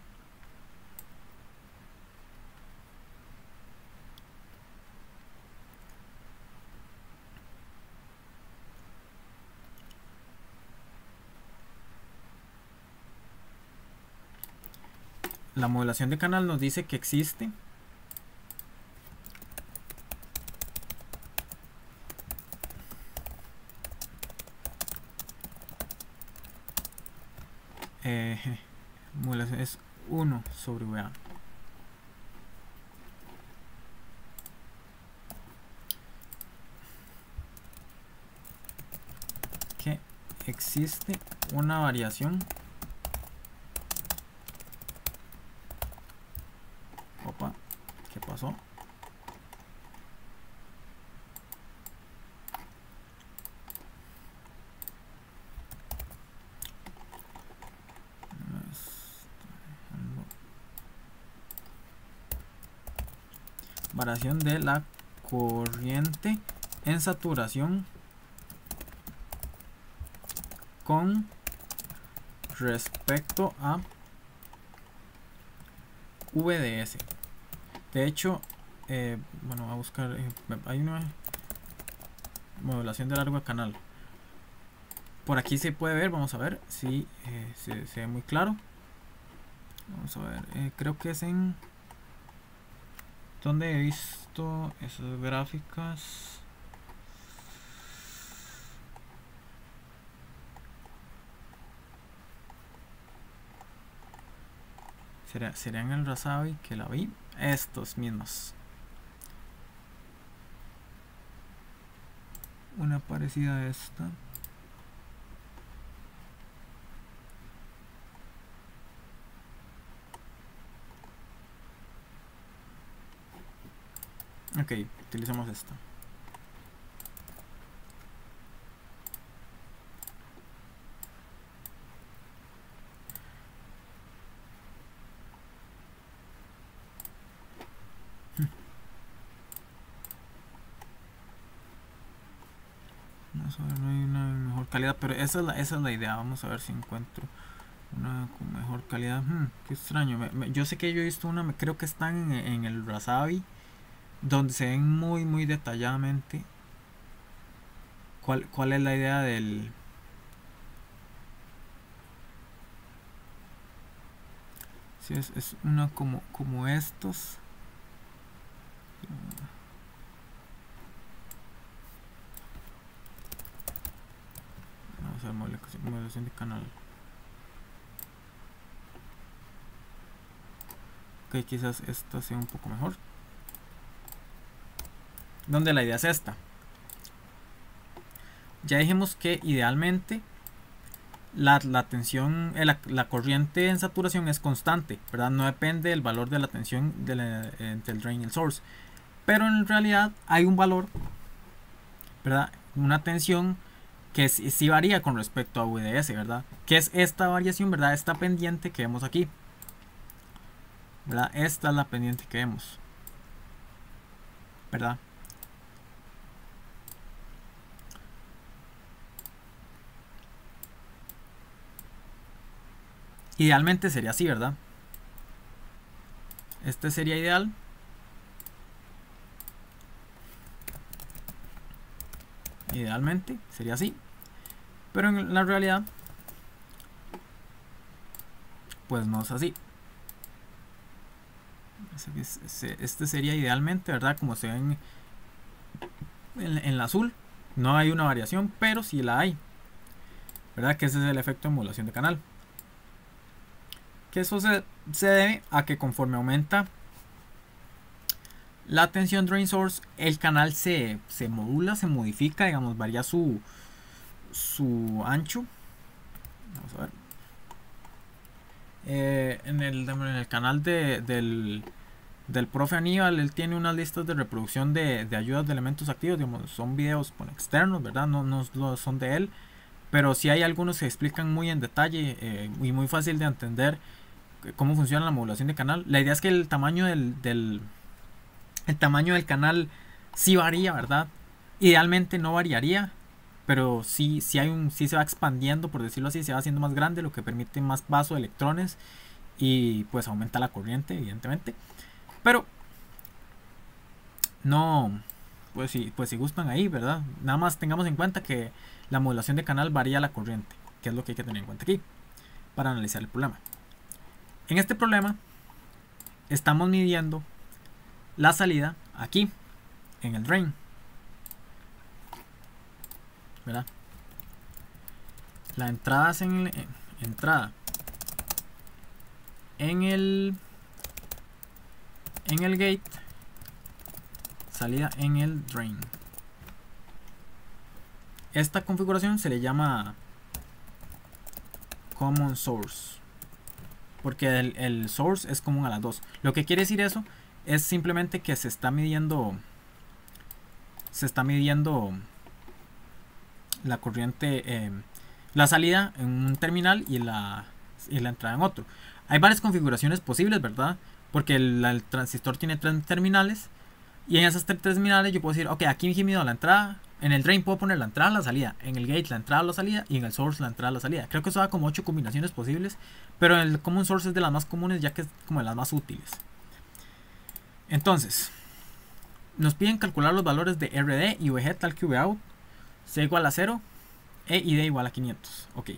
modulación de canal nos dice que existe modulación es 1 sobre VA. Que existe una variación. Opa, ¿qué pasó? Variación de la corriente en saturación con respecto a VDS. De hecho, bueno, voy a buscar, hay una modulación de largo de canal. Por aquí se puede ver, vamos a ver si se ve muy claro. Vamos a ver, creo que es en donde he visto esas gráficas. Sería en el Razavi que la vi. Estos mismos. una parecida a esta. Ok, utilizamos esta. Vamos a ver, no hay una mejor calidad, pero esa es la idea. Vamos a ver si encuentro una con mejor calidad. Qué extraño. Yo sé que yo he visto una, creo que están en el Razavi, donde se ven muy detalladamente cuál es la idea del... Si es una como estos. Vamos a ver modelación de canal. Ok, quizás esta sea un poco mejor. Donde la idea es esta. Ya dijimos que idealmente la tensión, la corriente en saturación es constante, ¿verdad? No depende del valor de la tensión entre el drain y el source. Pero en realidad hay un valor, ¿verdad? Una tensión que sí varía con respecto a VDS, ¿verdad? Que es esta variación, ¿verdad? Esta pendiente que vemos aquí, ¿verdad? Esta es la pendiente que vemos, ¿verdad? Idealmente sería así, ¿verdad? Este sería ideal. Idealmente sería así. Pero en la realidad, pues no es así. Este sería idealmente, ¿verdad? Como se ven en el azul. No hay una variación, pero sí la hay, ¿verdad? Que ese es el efecto de modulación de canal. Que eso se debe a que conforme aumenta la tensión drain source, el canal se modula, se modifica, digamos, varía su ancho. Vamos a ver. En el canal del profe Aníbal, él tiene unas listas de reproducción de ayudas de elementos activos, digamos, son videos externos, ¿verdad? No son de él, pero sí hay algunos que explican muy en detalle y muy fácil de entender cómo funciona la modulación de canal. La idea es que el tamaño el tamaño del canal sí varía, ¿verdad? Idealmente no variaría, pero sí se va expandiendo, por decirlo así, se va haciendo más grande, lo que permite más paso de electrones y pues aumenta la corriente, evidentemente. Pero no, pues si gustan ahí, ¿verdad? Nada más tengamos en cuenta que la modulación de canal varía la corriente, que es lo que hay que tener en cuenta aquí para analizar el problema. En este problema estamos midiendo la salida aquí en el drain, ¿verdad? La entrada es entrada en el gate, salida en el drain. Esta configuración se le llama common source, porque el source es común a las dos. Lo que quiere decir eso es simplemente que se está midiendo la corriente, la salida en un terminal y la entrada en otro. Hay varias configuraciones posibles, ¿verdad? Porque el transistor tiene 3 terminales y en esas 3 terminales yo puedo decir, ok, aquí mido la entrada, en el drain puedo poner la entrada, la salida, en el gate la entrada, la salida y en el source la entrada, la salida. Creo que eso da como 8 combinaciones posibles, pero el common source es de las más comunes ya que es como de las más útiles. Entonces, nos piden calcular los valores de RD y VG tal que Vout sea igual a 0 e ID igual a 500. Ok.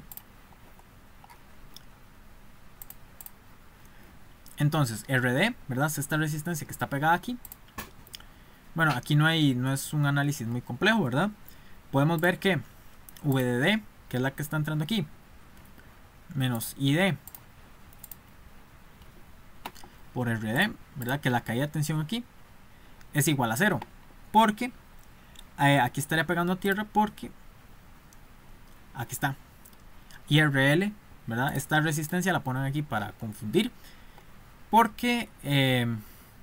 Entonces, RD, ¿verdad? Es esta resistencia que está pegada aquí. Bueno, aquí no es un análisis muy complejo, ¿verdad? Podemos ver que VDD, que es la que está entrando aquí, menos ID por RD, ¿verdad? Que la caída de tensión aquí es igual a 0. Porque aquí estaría pegando a tierra porque aquí está IRL, ¿verdad? Esta resistencia la ponen aquí para confundir, porque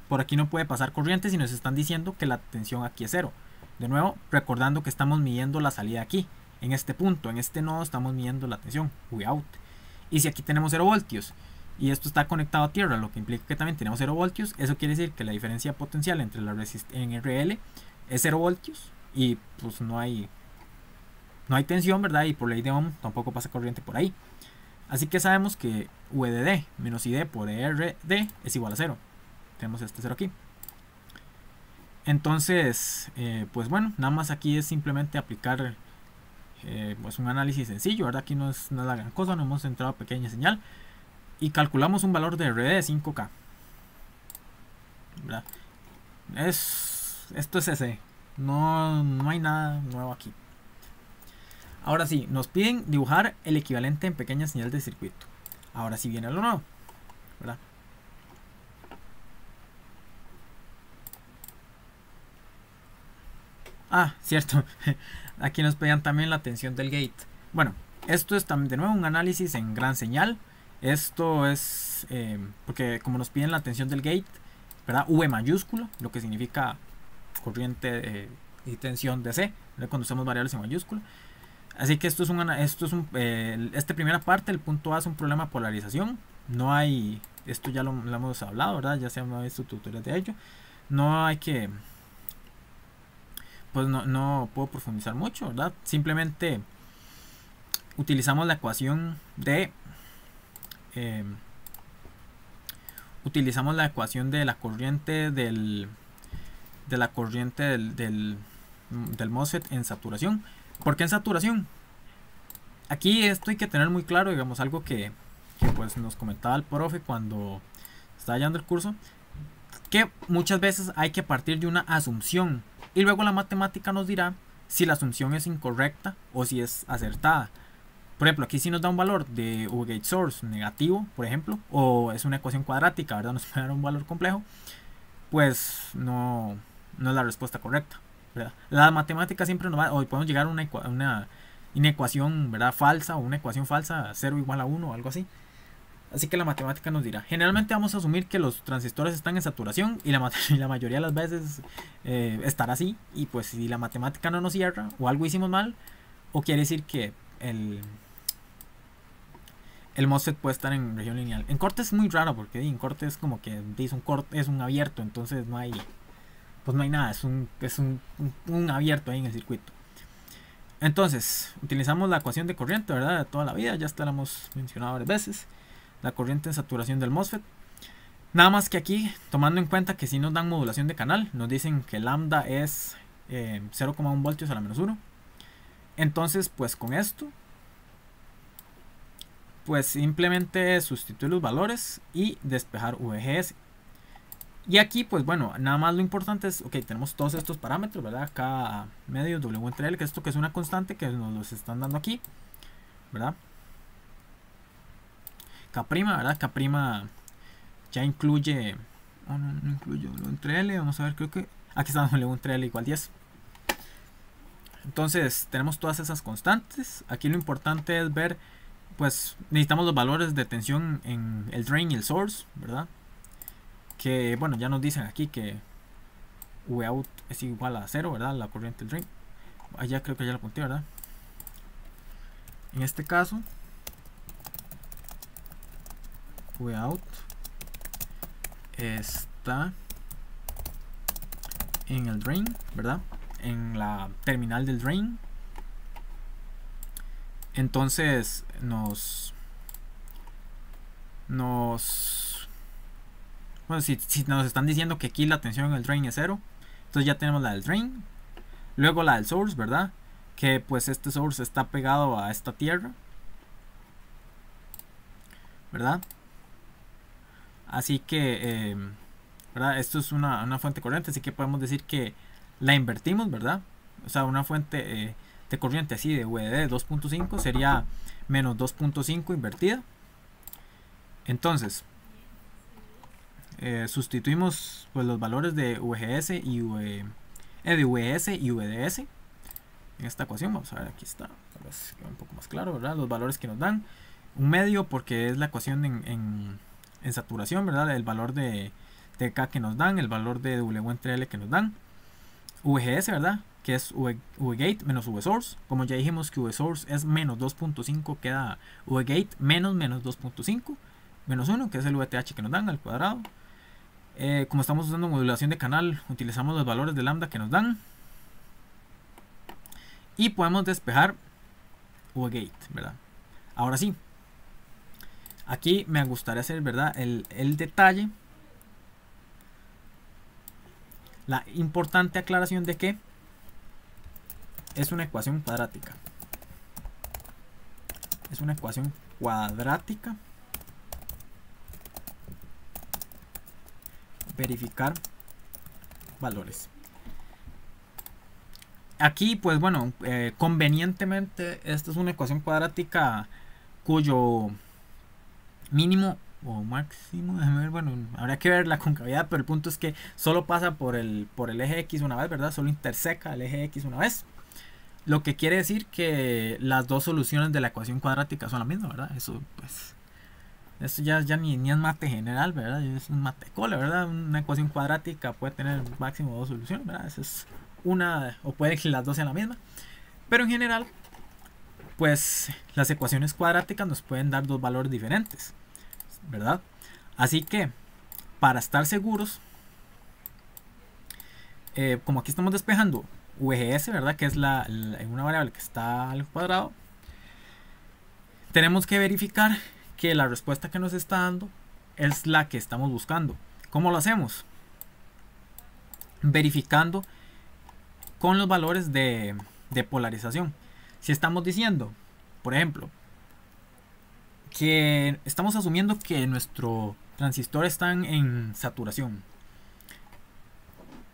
por aquí no puede pasar corriente si nos están diciendo que la tensión aquí es 0. De nuevo, recordando que estamos midiendo la salida aquí, en este punto, en este nodo estamos midiendo la tensión Vout. Y si aquí tenemos 0 voltios y esto está conectado a tierra, lo que implica que también tenemos 0 voltios, eso quiere decir que la diferencia potencial entre la en RL es 0 voltios y pues no hay tensión, ¿verdad? Y por ley de Ohm tampoco pasa corriente por ahí. Así que sabemos que VDD menos ID por ERD es igual a 0. Tenemos este 0 aquí. Entonces, pues bueno, nada más aquí es simplemente aplicar pues un análisis sencillo, ¿verdad? Aquí no es la gran cosa, no hemos entrado a pequeña señal. Y calculamos un valor de RD de 5K. ¿Verdad? Esto es ese. No hay nada nuevo aquí. Ahora sí, nos piden dibujar el equivalente en pequeña señal de circuito. Ahora sí viene lo nuevo, ¿verdad? Ah, cierto. Aquí nos pedían también la tensión del gate. Bueno, esto es también de nuevo un análisis en gran señal. Esto es porque como nos piden la tensión del gate, ¿verdad? V mayúscula, lo que significa corriente y tensión DC, ¿verdad? Cuando usamos variables en mayúscula. Así que esta primera parte, el punto A es un problema de polarización. No hay, esto ya lo hemos hablado, ¿verdad? Ya se han visto tutoriales de ello. No hay que, pues no puedo profundizar mucho, ¿verdad? Simplemente utilizamos la ecuación de la corriente del MOSFET en saturación. ¿Por qué en saturación? Aquí esto hay que tener muy claro, digamos, algo que pues nos comentaba el profe cuando estaba dando el curso, que muchas veces hay que partir de una asunción y luego la matemática nos dirá si la asunción es incorrecta o si es acertada. Por ejemplo, aquí si nos da un valor de V-gate source negativo, por ejemplo, o es una ecuación cuadrática, ¿verdad? Nos puede dar un valor complejo, pues no es la respuesta correcta, ¿verdad? La matemática siempre nos va, o podemos llegar a una ecuación, ¿verdad? Falsa, o una ecuación falsa, 0 igual a 1 o algo así. Así que la matemática nos dirá. Generalmente vamos a asumir que los transistores están en saturación y la mayoría de las veces estará así. Y pues si la matemática no nos cierra o algo hicimos mal, o quiere decir que el MOSFET puede estar en región lineal. En corte es muy raro porque en corte es como que es un abierto, entonces no hay nada, es un abierto ahí en el circuito. Entonces, utilizamos la ecuación de corriente, ¿verdad? De toda la vida, ya esta la hemos mencionado varias veces. La corriente en saturación del MOSFET. Nada más que aquí, tomando en cuenta que si nos dan modulación de canal, nos dicen que lambda es 0,1 voltios a la menos 1. Entonces, pues con esto, pues simplemente sustituir los valores y despejar VGS. Y aquí, pues bueno, nada más lo importante es, ok, tenemos todos estos parámetros, ¿verdad? K medio, W entre L, que esto que es una constante que nos los están dando aquí, ¿verdad? K', ¿verdad? K' ya incluye, no incluye W entre L, vamos a ver, creo que aquí está W entre L igual 10. Entonces, tenemos todas esas constantes. Aquí lo importante es ver, pues necesitamos los valores de tensión en el drain y el source, ¿verdad? Que bueno, ya nos dicen aquí que Vout es igual a 0, ¿verdad? La corriente del drain. Allá creo que ya lo apunté, ¿verdad? En este caso, Vout está en el drain, ¿verdad? En la terminal del drain. Entonces bueno, si nos están diciendo que aquí la tensión en el drain es 0, entonces ya tenemos la del drain. Luego la del source, ¿verdad? Que pues este source está pegado a esta tierra, ¿verdad? Así que, ¿verdad? Esto es una fuente corriente, así que podemos decir que la invertimos, ¿verdad? O sea, una fuente de corriente así de VDD 2.5 sería menos 2.5 invertida. Entonces, sustituimos pues los valores de VGS y de VS y VDS. En esta ecuación, vamos a ver, aquí está, tal vez queda un poco más claro, ¿verdad? Los valores que nos dan. Un medio porque es la ecuación en saturación, ¿verdad? El valor de K que nos dan, el valor de W entre L que nos dan. VGS, ¿verdad? Que es VGate menos VSource. Como ya dijimos que VSource es menos 2.5, queda VGate menos 2.5. Menos 1, que es el VTH que nos dan al cuadrado. Como estamos usando modulación de canal, utilizamos los valores de lambda que nos dan. Y podemos despejar VGate, ¿verdad? Ahora sí. Aquí me gustaría hacer, ¿verdad? El detalle. La importante aclaración de que es una ecuación cuadrática. Es una ecuación cuadrática. Verificar valores. Aquí, pues bueno, convenientemente, esta es una ecuación cuadrática cuyo mínimo o máximo, déjame ver, bueno, habría que ver la concavidad, pero el punto es que solo pasa por el eje X una vez, ¿verdad? Solo interseca el eje X una vez. Lo que quiere decir que las dos soluciones de la ecuación cuadrática son la misma, ¿verdad? Eso, pues, eso ya ni es mate general, ¿verdad? Es un mate cole, ¿verdad? Una ecuación cuadrática puede tener máximo dos soluciones, ¿verdad? Esa es una, o puede que las dos sean la misma. Pero en general, pues, las ecuaciones cuadráticas nos pueden dar dos valores diferentes, ¿verdad? Así que, para estar seguros, como aquí estamos despejando VGS, ¿verdad? Que es una variable que está al cuadrado, tenemos que verificar que la respuesta que nos está dando es la que estamos buscando. ¿Cómo lo hacemos? Verificando con los valores de polarización. Si estamos diciendo, por ejemplo, que estamos asumiendo que nuestro transistor está en saturación,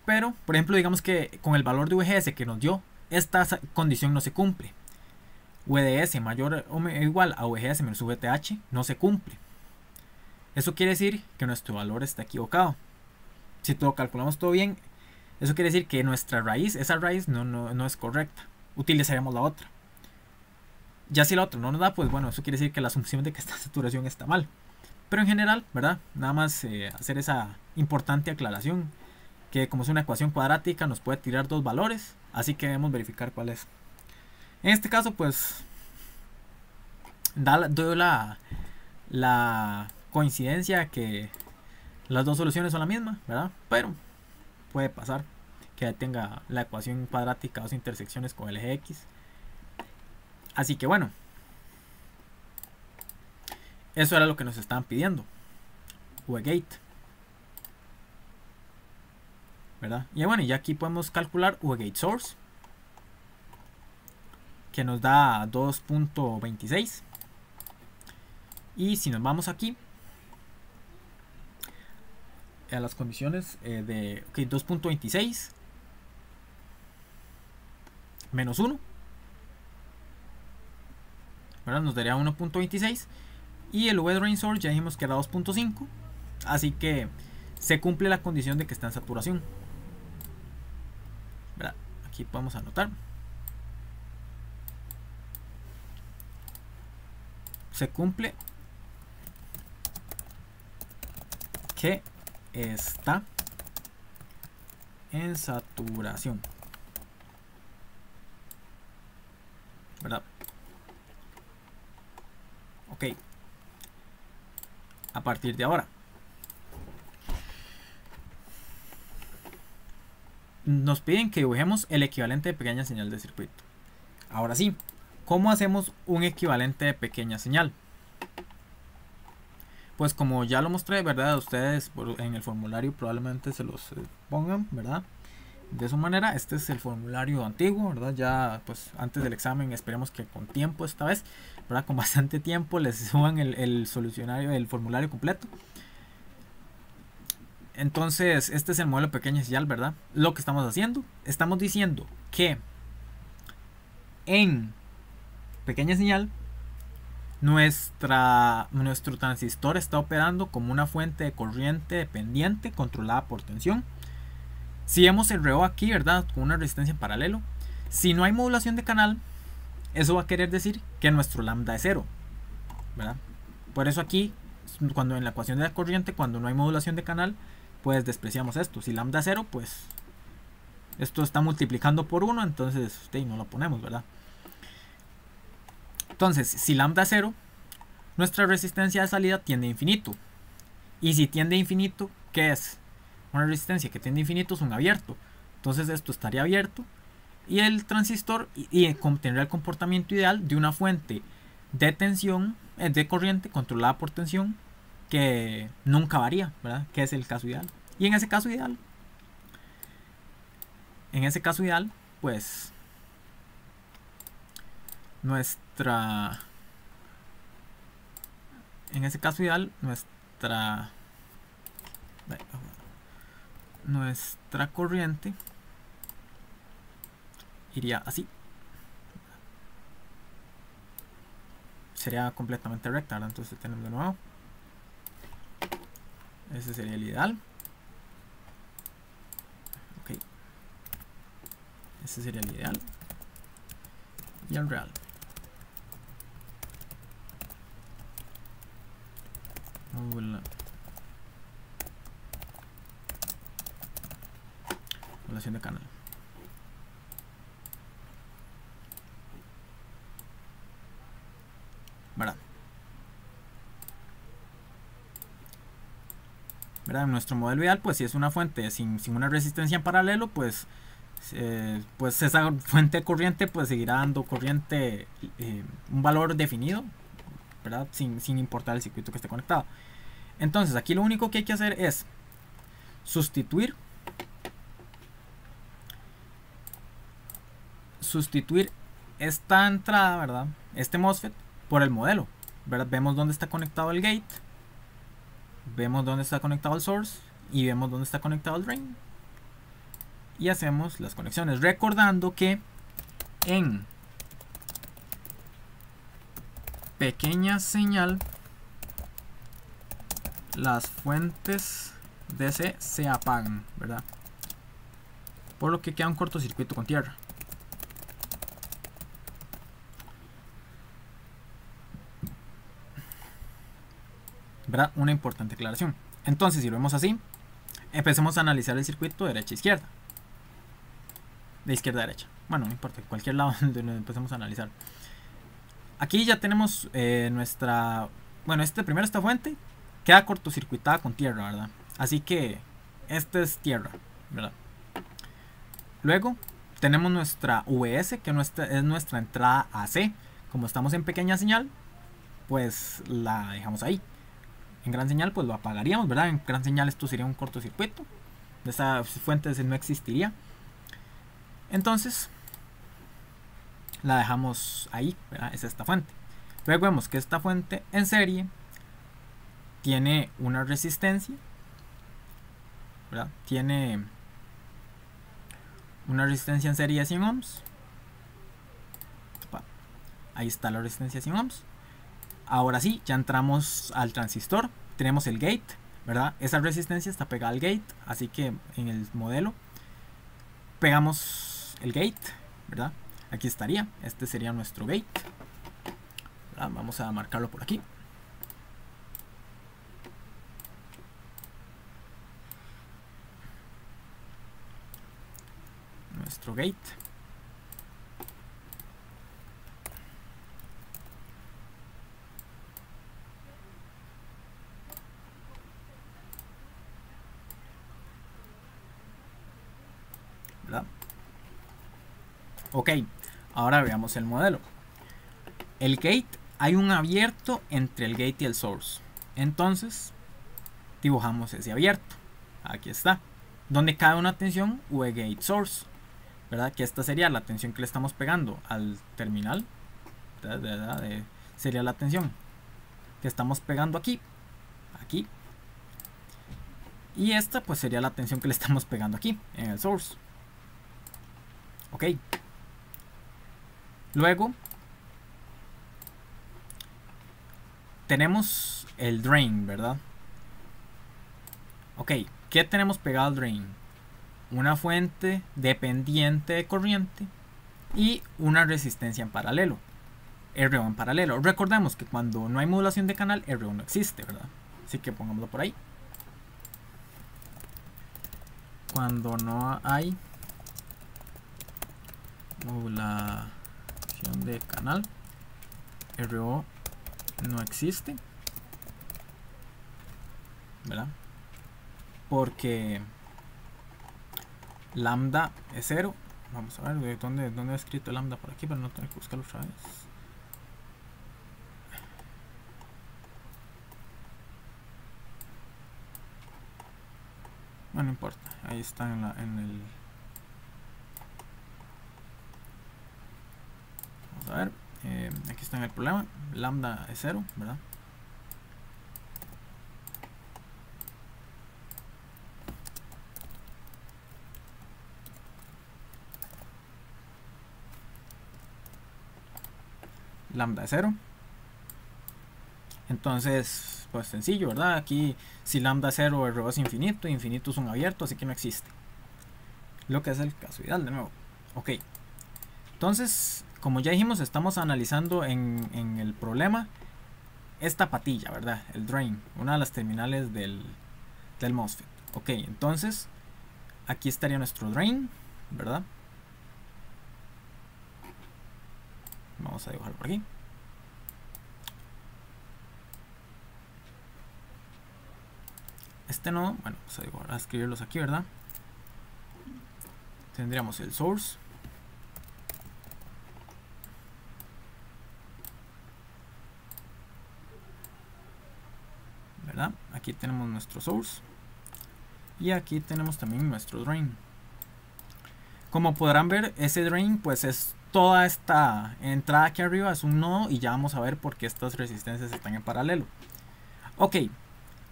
pero por ejemplo digamos que con el valor de VGS que nos dio, esta condición no se cumple. VDS mayor o igual a VGS menos VTH no se cumple. Eso quiere decir que nuestro valor está equivocado. Si todo calculamos todo bien, eso quiere decir que nuestra raíz, esa raíz no es correcta. Utilizaríamos la otra. Ya si la otra no nos da, pues bueno, eso quiere decir que la asunción de que esta saturación está mal. Pero en general, ¿verdad? Nada más hacer esa importante aclaración, que como es una ecuación cuadrática nos puede tirar dos valores, así que debemos verificar cuál es. En este caso, pues doy la coincidencia que las dos soluciones son la misma, ¿verdad? Pero puede pasar que tenga la ecuación cuadrática dos intersecciones con el eje X. Así que bueno, eso era lo que nos estaban pidiendo. VGate, ¿verdad? Y bueno, ya aquí podemos calcular VGate source, que nos da 2.26. Y si nos vamos aquí a las condiciones de 2.26 menos 1, ¿verdad? Nos daría 1.26. Y el V drain source ya dijimos que era 2.5. Así que se cumple la condición de que está en saturación, ¿verdad? Aquí podemos anotar. Se cumple que está en saturación, ¿verdad? Ok. A partir de ahora nos piden que dibujemos el equivalente de pequeña señal de circuito. Ahora sí, ¿cómo hacemos un equivalente de pequeña señal? Pues como ya lo mostré, ¿verdad? Ustedes en el formulario probablemente se los pongan, ¿verdad? De esa manera, este es el formulario antiguo, ¿verdad? Ya pues antes del examen, esperemos que con tiempo esta vez, ¿verdad? Con bastante tiempo les suban el formulario completo. Entonces, este es el modelo de pequeña señal, ¿verdad? Lo que estamos haciendo, estamos diciendo que en pequeña señal nuestro transistor está operando como una fuente de corriente dependiente controlada por tensión. Si vemos el reloj aquí, ¿verdad? Con una resistencia en paralelo. Si no hay modulación de canal, eso va a querer decir que nuestro lambda es 0, ¿verdad? Por eso aquí, cuando en la ecuación de la corriente, cuando no hay modulación de canal, pues despreciamos esto. Si lambda es 0, pues esto está multiplicando por 1, entonces no lo ponemos, ¿verdad? Entonces, si lambda es 0, nuestra resistencia de salida tiende a infinito. Y si tiende a infinito, ¿qué es? Una resistencia que tiende a infinito es un abierto. Entonces esto estaría abierto y el transistor tendría el comportamiento ideal de una fuente de tensión, de corriente controlada por tensión, que nunca varía, ¿verdad? Que es el caso ideal. Y en ese caso ideal, pues nuestra corriente iría así. Sería completamente recta, ¿verdad? Entonces tenemos de nuevo. Ese sería el ideal. Ok. Ese sería el ideal. Y el real. Modulación de canal. ¿Verdad? En nuestro modelo ideal, pues si es una fuente sin una resistencia en paralelo, pues esa fuente de corriente pues seguirá dando corriente, un valor definido, ¿verdad? Sin importar el circuito que esté conectado. Entonces aquí lo único que hay que hacer es sustituir esta entrada, ¿verdad? Este MOSFET por el modelo, ¿verdad? Vemos dónde está conectado el gate, vemos dónde está conectado el source y vemos dónde está conectado el drain, y hacemos las conexiones, recordando que en pequeña señal las fuentes DC se apagan, ¿verdad? Por lo que queda un cortocircuito con tierra. ¿Verdad? Una importante aclaración. Entonces, si lo vemos así, empecemos a analizar el circuito de derecha a izquierda. De izquierda a derecha. Bueno, no importa, cualquier lado donde empecemos a analizar. Aquí ya tenemos nuestra... Bueno, primero esta fuente queda cortocircuitada con tierra, ¿verdad? Así que esta es tierra, ¿verdad? Luego tenemos nuestra VS, que es nuestra entrada AC. Como estamos en pequeña señal, pues la dejamos ahí. En gran señal pues lo apagaríamos, ¿verdad? En gran señal esto sería un cortocircuito. Esa fuente no existiría. Entonces la dejamos ahí, ¿verdad? Es esta fuente. Luego vemos que esta fuente en serie tiene una resistencia, ¿verdad? Tiene una resistencia en serie de 100 ohms. Ahí está la resistencia de 100 ohms. Ahora sí, ya entramos al transistor. Tenemos el gate, ¿verdad? Esa resistencia está pegada al gate, así que en el modelo pegamos el gate, ¿verdad? Aquí estaría, este sería nuestro gate, ¿verdad? Vamos a marcarlo por aquí. Nuestro gate. ¿Verdad? Ok, ahora veamos el modelo. El gate, hay un abierto entre el gate y el source. Entonces, dibujamos ese abierto. Aquí está. Donde cae una tensión V gate source, ¿verdad? Que esta sería la tensión que le estamos pegando al terminal, ¿verdad? Sería la tensión que estamos pegando aquí. Y esta pues sería la tensión que le estamos pegando aquí en el source. Ok. Luego tenemos el drain, ¿verdad? Ok, ¿qué tenemos pegado al drain? una fuente dependiente de corriente y una resistencia en paralelo, R0 en paralelo. Recordemos que cuando no hay modulación de canal, R0 no existe, ¿verdad? Así que pongámoslo por ahí. Cuando no hay modulación de canal, R0 no existe, ¿verdad? Porque lambda es 0. Vamos a ver dónde he escrito lambda por aquí para no tener que buscarlo otra vez. Bueno, no importa, ahí está en el... Vamos a ver, aquí está en el problema, lambda es 0, ¿verdad? Lambda es 0. Entonces, pues sencillo, ¿verdad? Aquí si lambda es 0, R0 es infinito, infinito es un abierto, así que no existe. Lo que es el caso ideal, de nuevo. Ok. Entonces, como ya dijimos, estamos analizando en el problema esta patilla, ¿verdad? El drain, una de las terminales del MOSFET. Ok, entonces, aquí estaría nuestro drain, ¿verdad? Vamos a dibujarlo por aquí. Este nodo, bueno, vamos a escribirlos aquí, ¿verdad? Tendríamos el source. ¿Verdad? Aquí tenemos nuestro source. Y aquí tenemos también nuestro drain. Como podrán ver, ese drain pues es toda esta entrada aquí arriba, es un nodo, y ya vamos a ver por qué estas resistencias están en paralelo. Ok,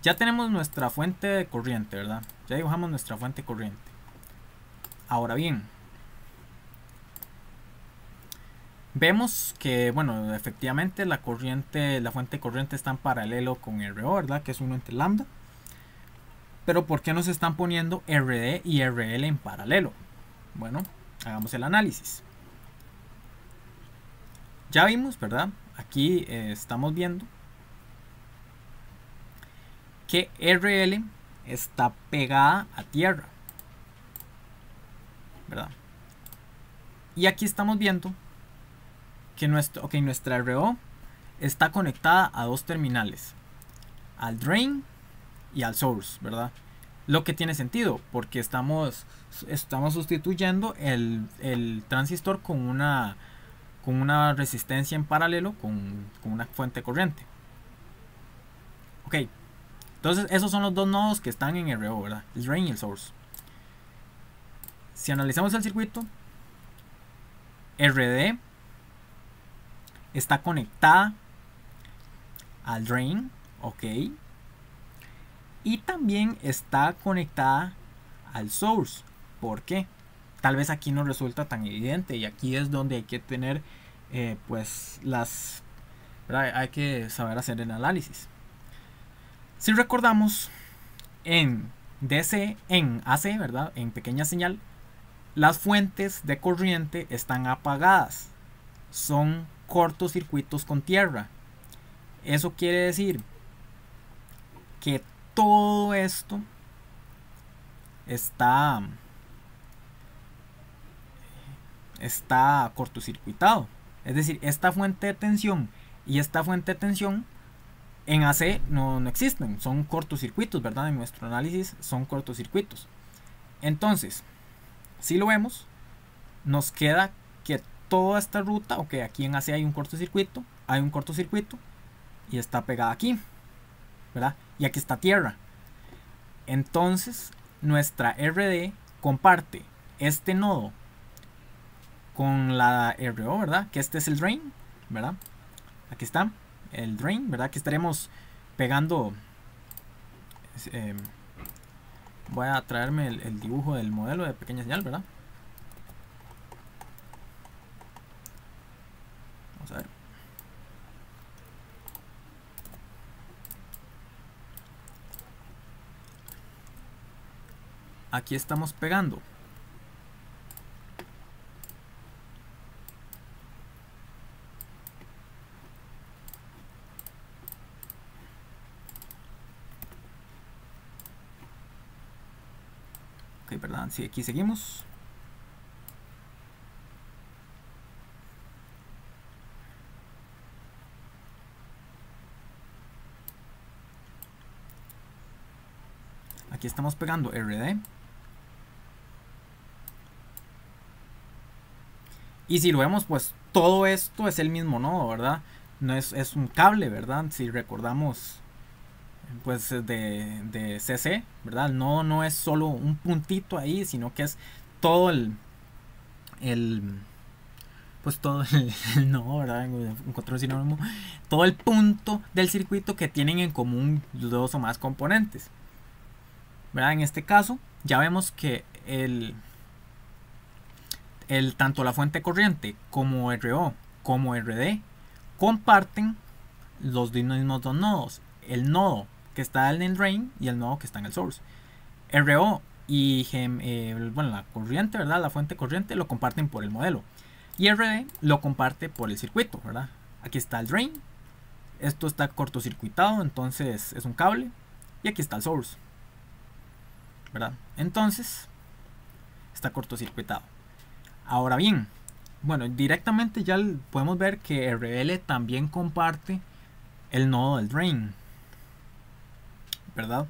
ya tenemos nuestra fuente de corriente, ¿verdad? Ya dibujamos nuestra fuente de corriente. Ahora bien, vemos que, bueno, efectivamente la fuente de corriente está en paralelo con R0, ¿verdad? Que es 1 entre lambda. Pero ¿por qué nos están poniendo RD y RL en paralelo? Bueno, hagamos el análisis. Ya vimos, ¿verdad? Aquí estamos viendo que RL está pegada a tierra, ¿verdad? Y aquí estamos viendo que nuestra RO está conectada a dos terminales, al drain y al source, ¿verdad? Lo que tiene sentido, porque estamos sustituyendo el transistor con una resistencia en paralelo con una fuente de corriente. Ok, entonces esos son los dos nodos que están en RO, ¿verdad? El drain y el source. Si analizamos el circuito, RD está conectada al drain, ok, y también está conectada al source. ¿Por qué? Tal vez aquí no resulta tan evidente, y aquí es donde hay que tener pues ¿verdad? Hay que saber hacer el análisis. Si recordamos, en DC, en AC, ¿verdad? En pequeña señal, las fuentes de corriente están apagadas, son cortocircuitos con tierra. Eso quiere decir que todo esto está cortocircuitado. Es decir, esta fuente de tensión y esta fuente de tensión en AC no existen, son cortocircuitos, ¿verdad? En nuestro análisis son cortocircuitos. Entonces, si lo vemos, nos queda que toda esta ruta, ok, aquí en AC hay un cortocircuito y está pegada aquí, ¿verdad? Y aquí está tierra. Entonces, nuestra RD comparte este nodo con la RO, ¿verdad? Que este es el drain, ¿verdad? Aquí está el drain, ¿verdad? Que estaremos pegando. Voy a traerme el dibujo del modelo de pequeña señal, ¿verdad? Vamos a ver. aquí estamos pegando ok, ¿verdad? Sí, aquí seguimos. Aquí estamos pegando RD. Y si lo vemos, pues todo esto es el mismo nodo, ¿verdad? No es un cable, ¿verdad? Si recordamos, pues de CC, ¿verdad? El nodo no es solo un puntito ahí, sino que es todo el pues todo el nodo, ¿verdad? Encontré un sinónimo. Todo el punto del circuito que tienen en común dos o más componentes, ¿verdad? En este caso, ya vemos que tanto la fuente corriente como RO como RD comparten los mismos dos nodos. El nodo que está en el drain y el nodo que está en el source. RO y bueno, la corriente, ¿verdad? La fuente corriente lo comparten por el modelo. Y RD lo comparte por el circuito, ¿verdad? Aquí está el drain. Esto está cortocircuitado, entonces es un cable. Y aquí está el source, ¿verdad? Entonces está cortocircuitado. Ahora bien, bueno, directamente ya podemos ver que RL también comparte el nodo del drain, ¿verdad?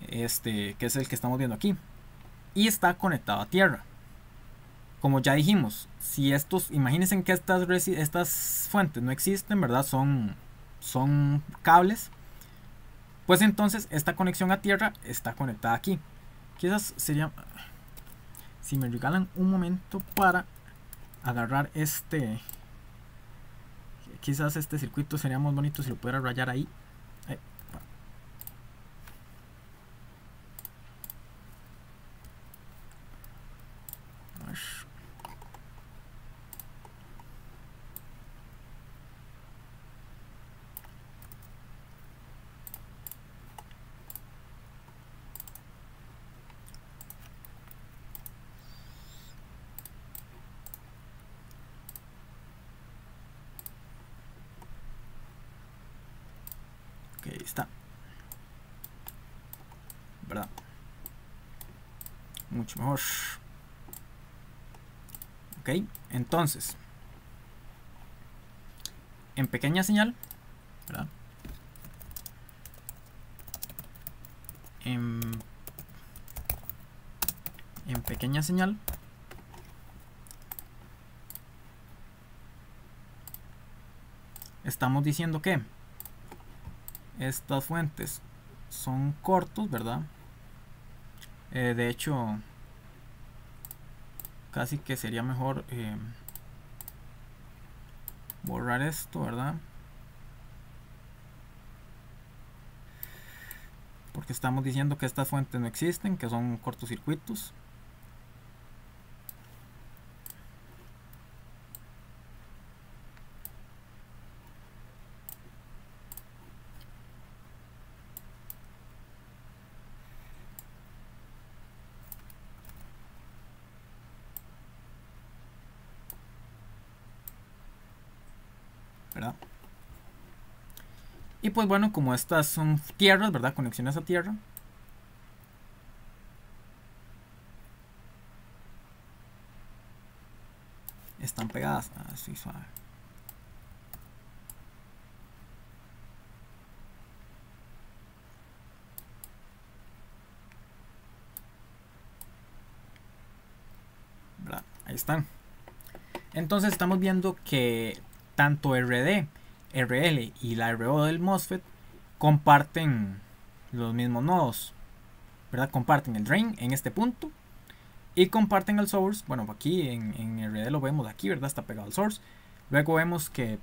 Que es el que estamos viendo aquí. Y está conectado a tierra. Como ya dijimos, si imagínense que estas fuentes no existen, ¿verdad? Son cables. Pues entonces esta conexión a tierra está conectada aquí. Quizás sería, si me regalan un momento para agarrar quizás este circuito sería más bonito si lo pudiera rayar ahí. Ok, ahí está, ¿verdad? Mucho mejor. Ok, entonces en pequeña señal, ¿verdad? En pequeña señal estamos diciendo que estas fuentes son cortos, ¿verdad? De hecho, casi que sería mejor borrar esto, ¿verdad? Porque estamos diciendo que estas fuentes no existen, que son cortocircuitos. ¿Verdad? Y pues bueno, como estas son tierras, ¿verdad? Conexiones a tierra. Están pegadas así suave. ¿Verdad? Ahí están. Entonces estamos viendo que tanto RD, RL y la RO del MOSFET comparten los mismos nodos, ¿verdad? Comparten el drain en este punto y comparten el source. Bueno, aquí en RD lo vemos aquí, ¿verdad? Está pegado al source. Luego vemos que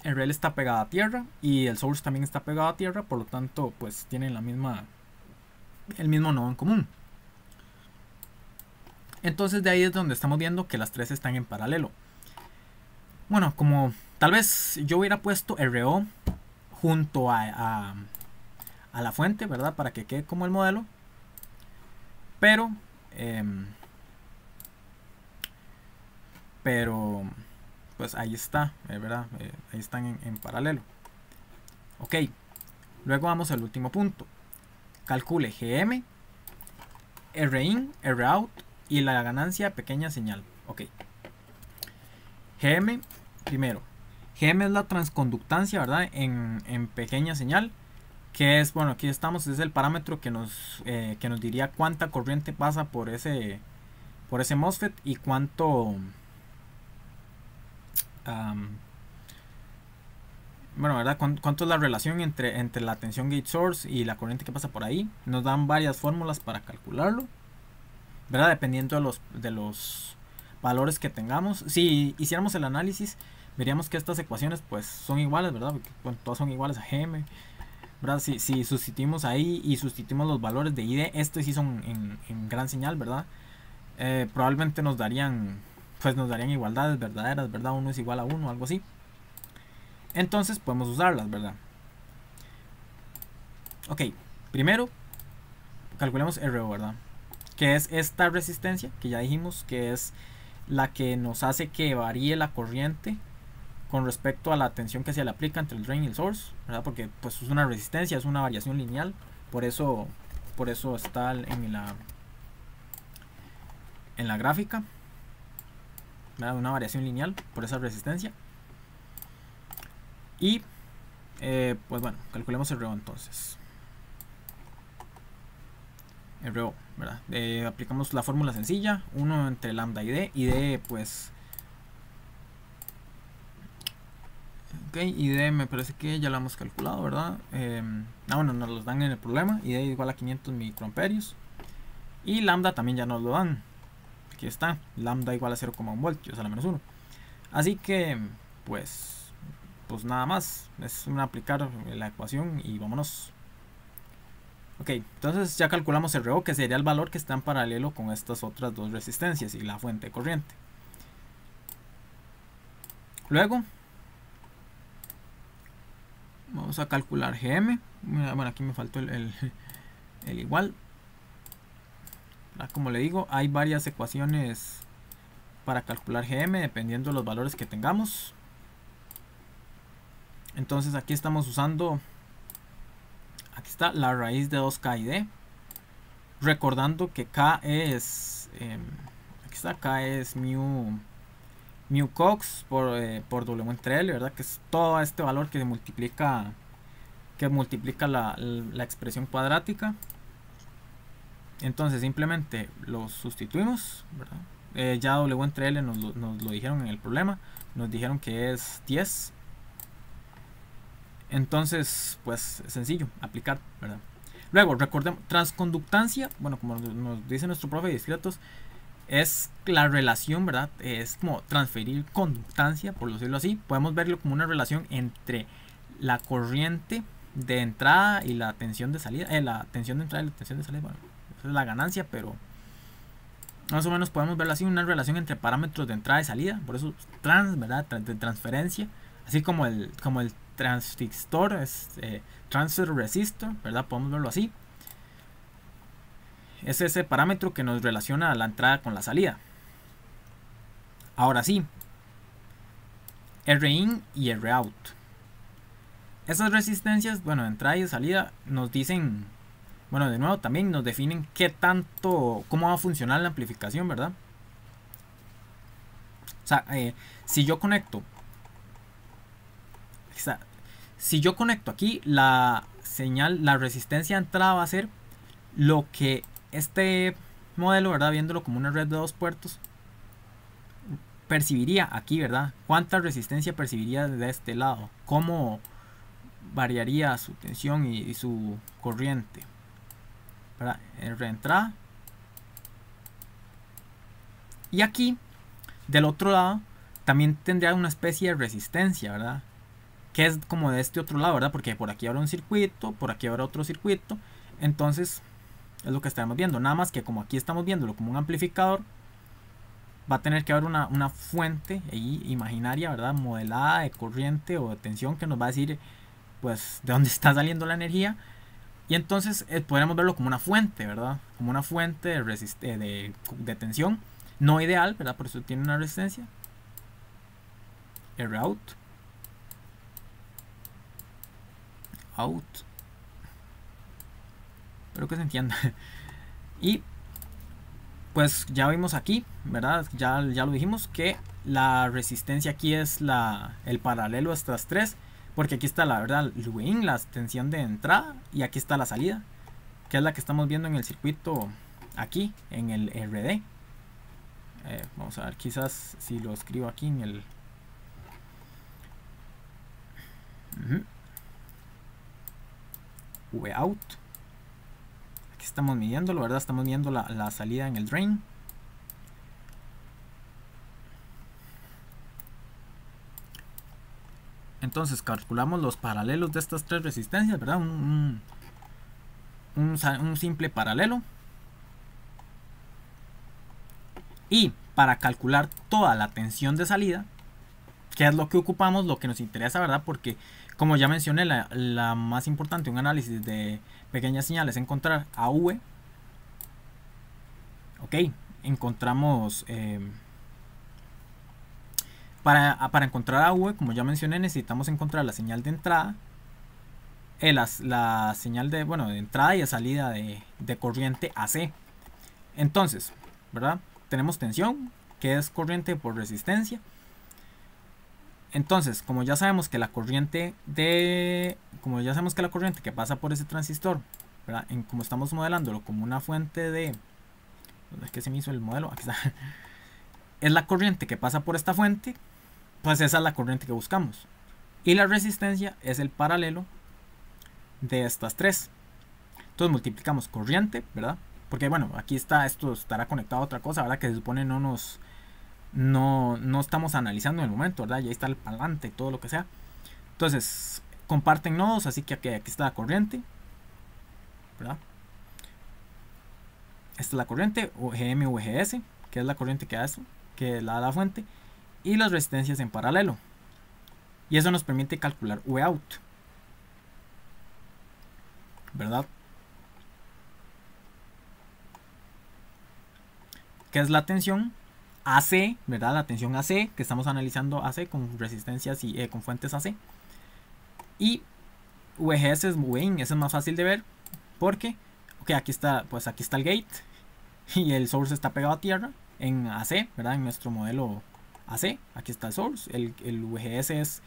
RL está pegado a tierra y el source también está pegado a tierra, por lo tanto pues tienen el mismo nodo en común. Entonces de ahí es donde estamos viendo que las tres están en paralelo. Bueno, como tal vez yo hubiera puesto RO junto a a la fuente, ¿verdad? Para que quede como el modelo. Pero pues ahí está, ¿verdad? Ahí están en paralelo. Ok, luego vamos al último punto. Calcule GM, Rin, Rout y la ganancia de pequeña señal. Ok. GM, primero. GM es la transconductancia, ¿verdad? En pequeña señal. Que es, bueno, aquí estamos, es el parámetro que nos diría cuánta corriente pasa por ese MOSFET y cuánto... bueno, ¿verdad? ¿Cuánto es la relación entre la tensión gate source y la corriente que pasa por ahí? Nos dan varias fórmulas para calcularlo, ¿verdad? Dependiendo de los valores que tengamos. Si hiciéramos el análisis, veríamos que estas ecuaciones pues son iguales, ¿verdad? Porque bueno, todas son iguales a GM, ¿verdad? Si sustituimos ahí y sustituimos los valores de ID, estos sí son en gran señal, ¿verdad? Probablemente nos darían igualdades verdaderas, ¿verdad? Uno es igual a 1 o algo así. Entonces podemos usarlas, ¿verdad? Ok, primero calculemos RO, ¿verdad? Que es esta resistencia que ya dijimos que es la que nos hace que varíe la corriente con respecto a la tensión que se le aplica entre el drain y el source, ¿verdad? Porque pues es una resistencia, es una variación lineal, por eso está en la gráfica, ¿verdad? Una variación lineal por esa resistencia. Y pues bueno, calculemos el RO entonces. El RO, ¿verdad? Aplicamos la fórmula sencilla, 1 entre lambda y D. Y D pues... Ok, y D me parece que ya lo hemos calculado, ¿verdad? Bueno, nos los dan en el problema. Y D igual a 500 microamperios. Y lambda también ya nos lo dan. Aquí está, lambda igual a 0,1 voltios a la menos 1. Así que pues nada más, es aplicar la ecuación y vámonos. Ok, entonces ya calculamos el RO, que sería el valor que está en paralelo con estas otras dos resistencias y la fuente de corriente. Luego vamos a calcular GM. Bueno, aquí me faltó el igual. Como le digo, hay varias ecuaciones para calcular GM dependiendo de los valores que tengamos. Entonces aquí estamos usando, aquí está la raíz de 2K y D, recordando que K es, aquí está, K es mu cox por W entre L, ¿verdad? Que es todo este valor que multiplica la expresión cuadrática. Entonces simplemente lo sustituimos, ¿verdad? Ya W entre L nos lo dijeron en el problema, nos dijeron que es 10. Entonces, pues sencillo, aplicar, ¿verdad? Luego, recordemos, transconductancia, bueno, como nos dice nuestro profe de discretos, es la relación, ¿verdad? Es como transferir conductancia, por decirlo así. Podemos verlo como una relación entre la corriente de entrada y la tensión de salida. La tensión de entrada y la tensión de salida, bueno, esa es la ganancia, pero más o menos podemos verlo así, una relación entre parámetros de entrada y salida. Por eso trans, ¿verdad? De transferencia. Así como el transistor es transfer resistor, ¿verdad? Podemos verlo así. Es ese parámetro que nos relaciona la entrada con la salida. Ahora sí, Rin y Rout. Esas resistencias, bueno, de entrada y de salida, nos dicen, bueno, de nuevo también nos definen qué tanto, cómo va a funcionar la amplificación, ¿verdad? O sea, si yo conecto, si yo conecto aquí la señal, la resistencia de entrada va a ser lo que este modelo, ¿verdad? Viéndolo como una red de dos puertos, percibiría aquí, ¿verdad? ¿Cuánta resistencia percibiría de este lado? ¿Cómo variaría su tensión y su corriente? ¿Verdad? En reentrada. Y aquí, del otro lado, también tendría una especie de resistencia, ¿verdad? Que es como de este otro lado, ¿verdad? Porque por aquí habrá un circuito, por aquí habrá otro circuito. Entonces, es lo que estamos viendo. Nada más que como aquí estamos viéndolo como un amplificador, va a tener que haber una fuente ahí imaginaria, ¿verdad? Modelada de corriente o de tensión que nos va a decir, pues, de dónde está saliendo la energía Y entonces podríamos verlo como una fuente, ¿verdad? Como una fuente de tensión. No ideal, ¿verdad? Por eso tiene una resistencia. R out. Out. Espero que se entienda. Y pues ya vimos aquí, ¿verdad? Ya lo dijimos que la resistencia aquí es el paralelo a estas tres. Porque aquí está la verdad, el Win, la tensión de entrada. Y aquí está la salida, que es la que estamos viendo en el circuito aquí, en el RD. Vamos a ver, quizás si lo escribo aquí en el... V out. Aquí estamos midiéndolo, ¿verdad? Estamos midiendo la salida en el drain. Entonces calculamos los paralelos de estas tres resistencias, ¿verdad? Un simple paralelo. Y para calcular toda la tensión de salida, que es lo que ocupamos, lo que nos interesa, ¿verdad? Porque como ya mencioné, la más importante, un análisis de pequeñas señales, encontrar AV. Ok, encontramos... para encontrar AV, como ya mencioné, necesitamos encontrar la señal de entrada, la señal de entrada y de salida de corriente AC. Entonces, ¿verdad? Tenemos tensión, que es corriente por resistencia. Entonces, como ya sabemos que la corriente que pasa por ese transistor, ¿verdad? Como estamos modelándolo como una fuente de... ¿Dónde es que se me hizo el modelo? Aquí está. Es la corriente que pasa por esta fuente, pues esa es la corriente que buscamos. Y la resistencia es el paralelo de estas tres. Entonces multiplicamos corriente, ¿verdad? Porque bueno, aquí está, esto estará conectado a otra cosa, ¿verdad? Que se supone no estamos analizando en el momento, ¿verdad? Ya está el parlante y todo lo que sea. Entonces, comparten nodos, así que aquí está la corriente, ¿verdad? Esta es la corriente, GM VGS, que es la corriente que da esto, que la da la fuente, y las resistencias en paralelo. Y eso nos permite calcular V out, ¿verdad? Que es la tensión AC, ¿verdad? La tensión AC, que estamos analizando AC con resistencias y con fuentes AC. Y VGS es muy bien, eso es más fácil de ver porque, ok, aquí está el gate y el source está pegado a tierra en AC, ¿verdad? En nuestro modelo AC, aquí está el source, el VGS es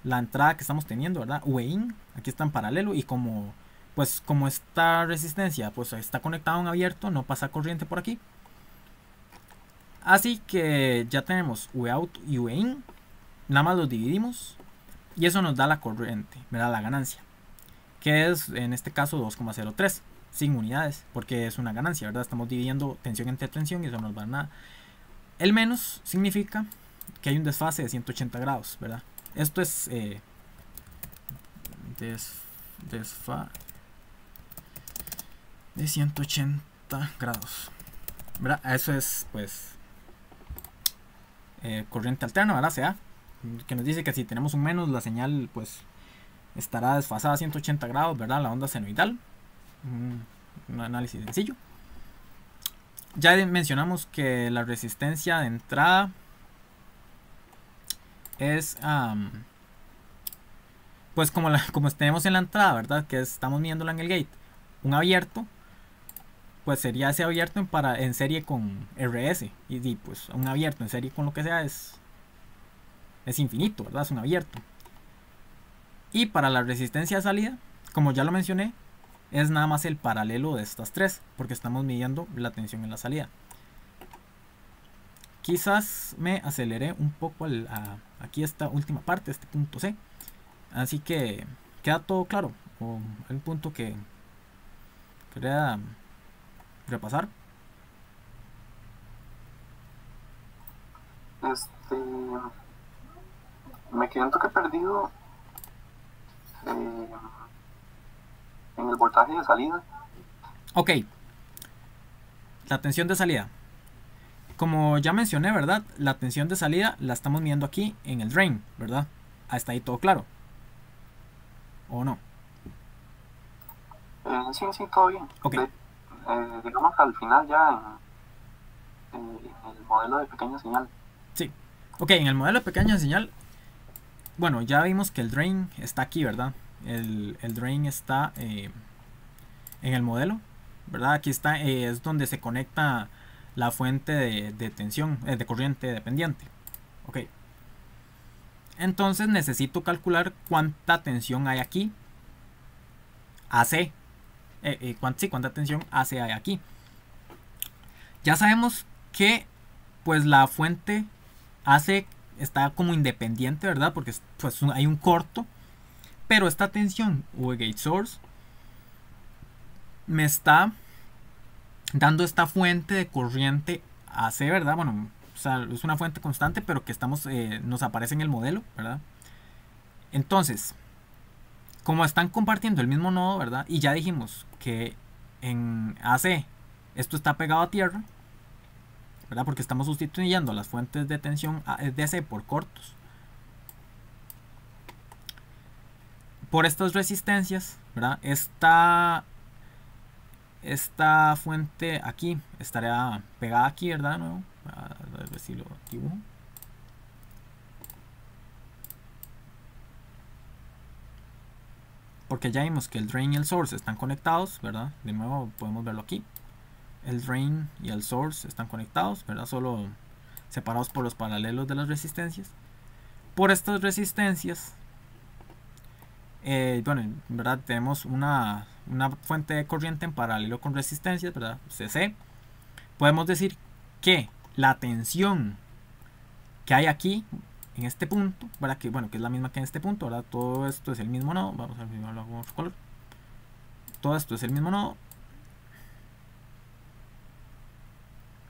la entrada que estamos teniendo, ¿verdad? VIN, aquí está en paralelo y como esta resistencia pues está conectada en abierto, no pasa corriente por aquí. Así que ya tenemos Vout y Vin, nada más los dividimos y eso nos da la corriente, ¿verdad? La ganancia, que es en este caso 2,03 sin unidades, porque es una ganancia, ¿verdad? Estamos dividiendo tensión entre tensión y eso no nos va a dar nada. El menos significa que hay un desfase de 180 grados, ¿verdad? Esto es desfase de 180 grados, ¿verdad? Eso es pues corriente alterna, ¿verdad? Sea que nos dice que si tenemos un menos, la señal pues estará desfasada a 180 grados, ¿verdad? La onda senoidal. Un análisis sencillo. Ya mencionamos que la resistencia de entrada es pues como tenemos en la entrada, ¿verdad? Que estamos midiéndola en el gate, un abierto, pues sería ese abierto en serie con RS. Y pues un abierto en serie con lo que sea es infinito, ¿verdad? Es un abierto. Y para la resistencia de salida, como ya lo mencioné, es nada más el paralelo de estas tres, porque estamos midiendo la tensión en la salida. Quizás me aceleré un poco aquí esta última parte, este punto C. Así que queda todo claro. O hay un punto que quería repasar. Me quedé un toque perdido en el voltaje de salida. Ok, la tensión de salida. Como ya mencioné, ¿verdad? La tensión de salida la estamos midiendo aquí en el drain, ¿verdad? Hasta ahí todo claro. ¿O no? Sí, sí, todo bien. Ok, Digamos al final ya en el modelo de pequeña señal. sí. Ok, en el modelo de pequeña señal, bueno, ya vimos que el drain está aquí, ¿verdad? El drain está en el modelo, ¿verdad? Aquí está, es donde se conecta la fuente de tensión, de corriente dependiente. Ok. Entonces necesito calcular cuánta tensión hay aquí. AC. Cuánta tensión AC hay aquí. Ya sabemos que pues la fuente AC está como independiente, ¿verdad? Porque pues hay un corto. Pero esta tensión o gate source me está dando esta fuente de corriente AC, ¿verdad? Bueno, o sea, es una fuente constante, pero que nos aparece en el modelo, ¿verdad? Entonces, como están compartiendo el mismo nodo, ¿verdad? Y ya dijimos que en AC esto está pegado a tierra, ¿verdad? Porque estamos sustituyendo las fuentes de tensión DC por cortos. Por estas resistencias, ¿verdad? Esta fuente aquí estaría pegada aquí, ¿verdad? De nuevo, a ver si lo dibujo. Porque ya vimos que el drain y el source están conectados, ¿verdad? De nuevo podemos verlo aquí. El drain y el source están conectados, ¿verdad? Solo separados por los paralelos de las resistencias. Por estas resistencias, bueno, ¿verdad? Tenemos una fuente de corriente en paralelo con resistencias, ¿verdad? CC. Podemos decir que la tensión que hay aquí, en este punto, ¿verdad? Que, bueno, que es la misma que en este punto, ¿verdad? Todo esto es el mismo nodo. Vamos a ver con otro color. Todo esto es el mismo nodo.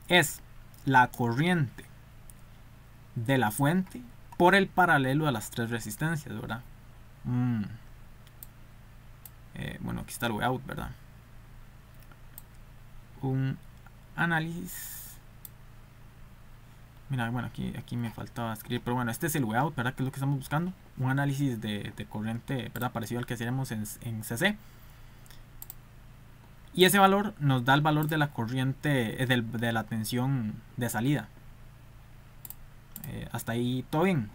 Es la corriente de la fuente por el paralelo a las tres resistencias, ¿verdad? Bueno, aquí está el layout, ¿verdad? Un análisis. Mira, bueno, aquí me faltaba escribir, pero bueno, este es el layout, ¿verdad? Que es lo que estamos buscando. Un análisis de corriente, ¿verdad? Parecido al que hacíamos en CC. Y ese valor nos da el valor de la corriente, de la tensión de salida. Hasta ahí todo bien.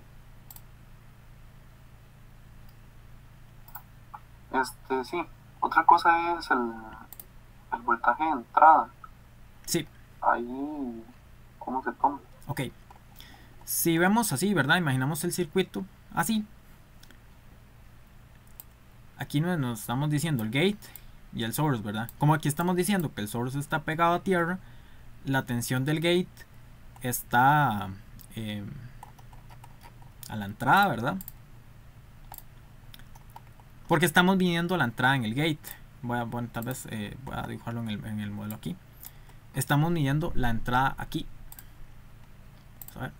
Sí. Otra cosa es el voltaje de entrada. Sí. Ahí, ¿cómo se toma? Ok. Si vemos así, ¿verdad? Imaginamos el circuito así. Aquí nos estamos diciendo el gate y el source, ¿verdad? Como aquí estamos diciendo que el source está pegado a tierra, la tensión del gate está a la entrada, ¿verdad? Porque estamos midiendo la entrada en el gate. Bueno, tal vez voy a dibujarlo en el modelo aquí. Estamos midiendo la entrada aquí. Vamos a ver.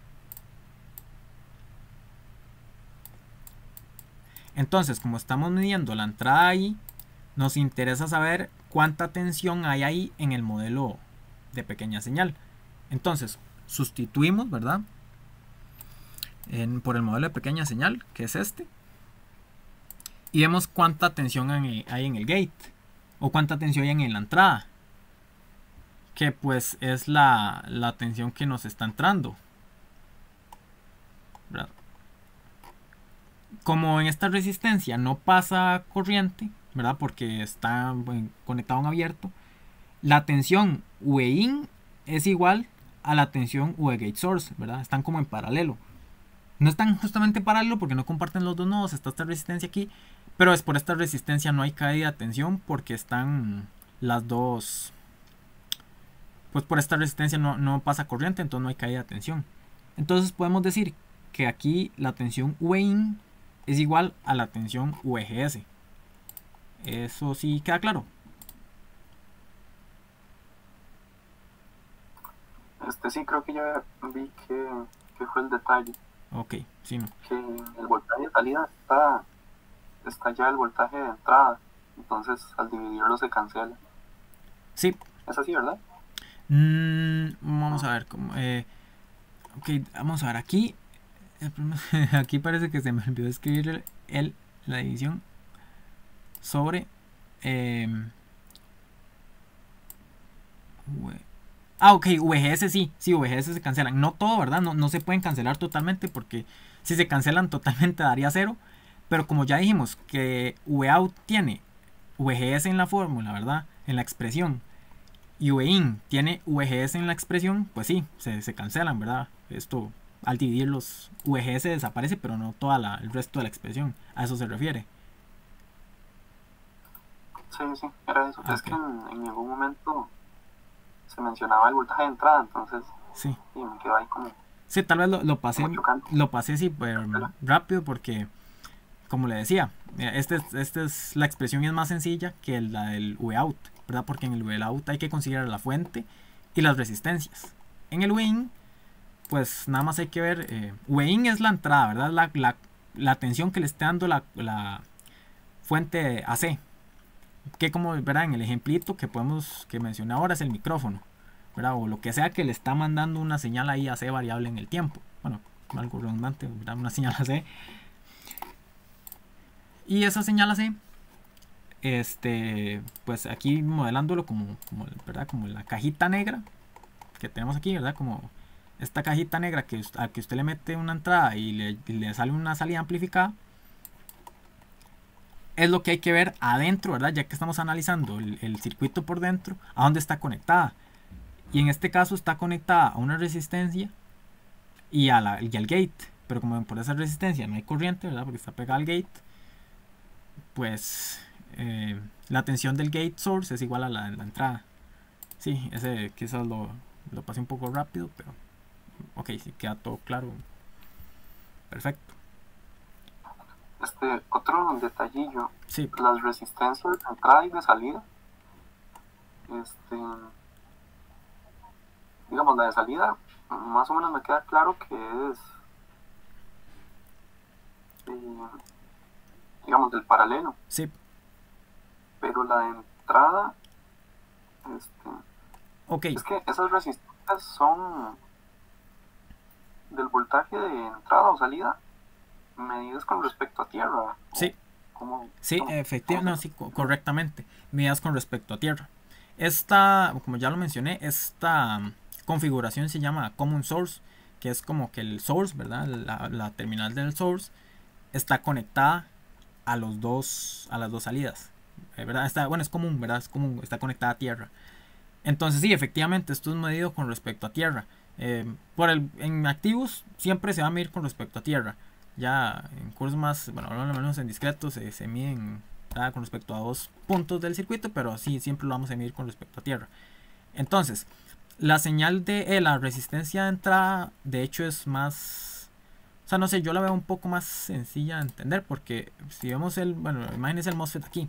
Entonces, como estamos midiendo la entrada ahí, nos interesa saber cuánta tensión hay ahí en el modelo de pequeña señal. Entonces, sustituimos, ¿verdad? Por el modelo de pequeña señal, que es este. Y vemos cuánta tensión hay en el gate. O cuánta tensión hay en la entrada. Que pues es la tensión que nos está entrando, ¿verdad? Como en esta resistencia no pasa corriente, ¿verdad? Porque está conectado en abierto. La tensión VIN es igual a la tensión V gate source, ¿verdad? Están como en paralelo. No están justamente en paralelo porque no comparten los dos nodos. Está esta resistencia aquí. Pero es por esta resistencia no hay caída de tensión porque están las dos. Pues por esta resistencia no pasa corriente, entonces no hay caída de tensión. Entonces podemos decir que aquí la tensión VIN es igual a la tensión VGS. Eso sí queda claro. Sí, creo que ya vi que fue el detalle. Ok, sí, no. Que el voltaje de salida está ya el voltaje de entrada. Entonces al dividirlo se cancela. Sí. Es así, ¿verdad? Vamos a ver cómo. Ok, vamos a ver aquí. Aquí parece que se me olvidó escribir la división sobre em, ok, VGS sí, VGS se cancelan. No todo, ¿verdad? No se pueden cancelar totalmente porque si se cancelan totalmente daría 0. Pero como ya dijimos que VOUT tiene VGS en la fórmula, ¿verdad? En la expresión. Y VIN tiene VGS en la expresión, pues sí, se cancelan, ¿verdad? Esto, al dividir los VGS desaparece, pero no todo el resto de la expresión. A eso se refiere. Sí, era eso. Es Ok. que en algún momento se mencionaba el voltaje de entrada, entonces Sí. y me quedó ahí como, Sí, tal vez como chocante. lo pasé súper Pero, rápido porque, como le decía, esta es la expresión es más sencilla que la del VOUT, ¿verdad? Porque en el VOUT hay que considerar la fuente y las resistencias. En el VIN, pues nada más hay que ver, VIN es la entrada, ¿verdad? La tensión que le esté dando la fuente AC, que como verán en el ejemplito que mencioné ahora es el micrófono, ¿verdad? O lo que sea que le está mandando una señal ahí AC variable en el tiempo. Bueno, algo redundante, ¿verdad? Una señal AC. Y esa señal AC, pues aquí modelándolo ¿verdad? Como la cajita negra que tenemos aquí, ¿verdad? Como esta cajita negra a que usted le mete una entrada y le sale una salida amplificada. Es lo que hay que ver adentro, ¿verdad? Ya que estamos analizando el circuito por dentro, a dónde está conectada. Y en este caso está conectada a una resistencia y al gate. Pero como por esa resistencia no hay corriente, ¿verdad? Porque está pegada al gate, pues la tensión del gate source es igual a la de la entrada. Sí, ese quizás lo pasé un poco rápido, pero ok, sí queda todo claro. Perfecto. otro detallillo, Sí, las resistencias de entrada y de salida, digamos, la de salida, más o menos me queda claro que es, digamos, del paralelo, sí. pero la de entrada, Ok, es que esas resistencias son del voltaje de entrada o salida medidas con respecto a tierra. sí. ¿Cómo, Sí, cómo, efectivamente, cómo no, sí, correctamente. Medidas con respecto a tierra. Esta, como ya lo mencioné, esta configuración se llama Common Source, que es como que el source, ¿verdad? La terminal del source está conectada a las dos salidas, ¿verdad? Bueno, es común, ¿verdad? Es común, está conectada a tierra. Entonces, sí, efectivamente, esto es medido con respecto a tierra. En activos siempre se va a medir con respecto a tierra. Ya en cursos más, bueno, al menos en discretos se miden con respecto a dos puntos del circuito, pero sí, siempre lo vamos a medir con respecto a tierra. Entonces, la señal de la resistencia de entrada, de hecho, es más. O sea, no sé, yo la veo un poco más sencilla de entender porque si vemos bueno, imagínense el MOSFET aquí.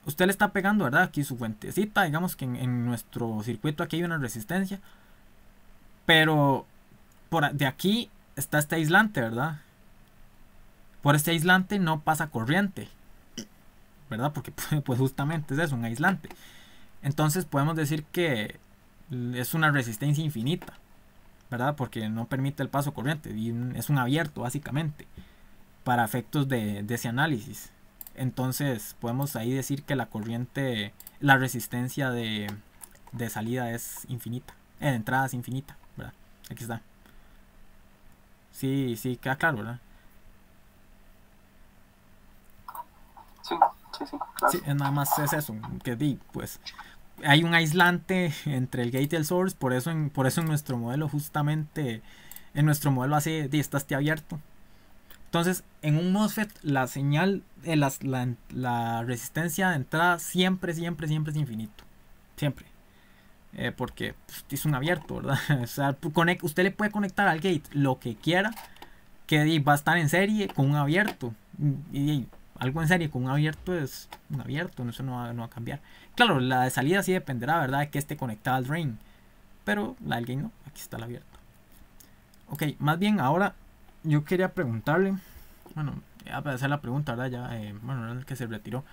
Usted le está pegando, ¿verdad? Aquí su fuentecita, digamos que en nuestro circuito aquí hay una resistencia, pero de aquí está este aislante, ¿verdad? Por este aislante no pasa corriente, ¿verdad? Porque pues justamente es eso, un aislante. Entonces podemos decir que es una resistencia infinita, ¿verdad? Porque no permite el paso corriente y es un abierto básicamente para efectos de ese análisis. Entonces podemos ahí decir que la corriente, la resistencia de salida es infinita, de entrada es infinita, ¿verdad? Aquí está. Sí, sí, queda claro, ¿verdad? Sí, claro. Sí, nada más es eso, que di, pues hay un aislante entre el gate y el source, por eso en nuestro modelo justamente, en nuestro modelo así, está este abierto. Entonces, en un MOSFET, la señal, la resistencia de entrada siempre, siempre, siempre es infinito. Siempre. Porque pues, es un abierto, ¿verdad? O sea, usted le puede conectar al gate lo que quiera, que va a estar en serie con un abierto. Y algo en serie con un abierto es un abierto, eso no va a cambiar. Claro, la de salida sí dependerá, ¿verdad? De que esté conectada al drain. Pero la del gate no, aquí está el abierto. Ok, más bien ahora yo quería preguntarle, bueno, ya para hacer la pregunta, ¿verdad? Ya, bueno, era el que se retiró.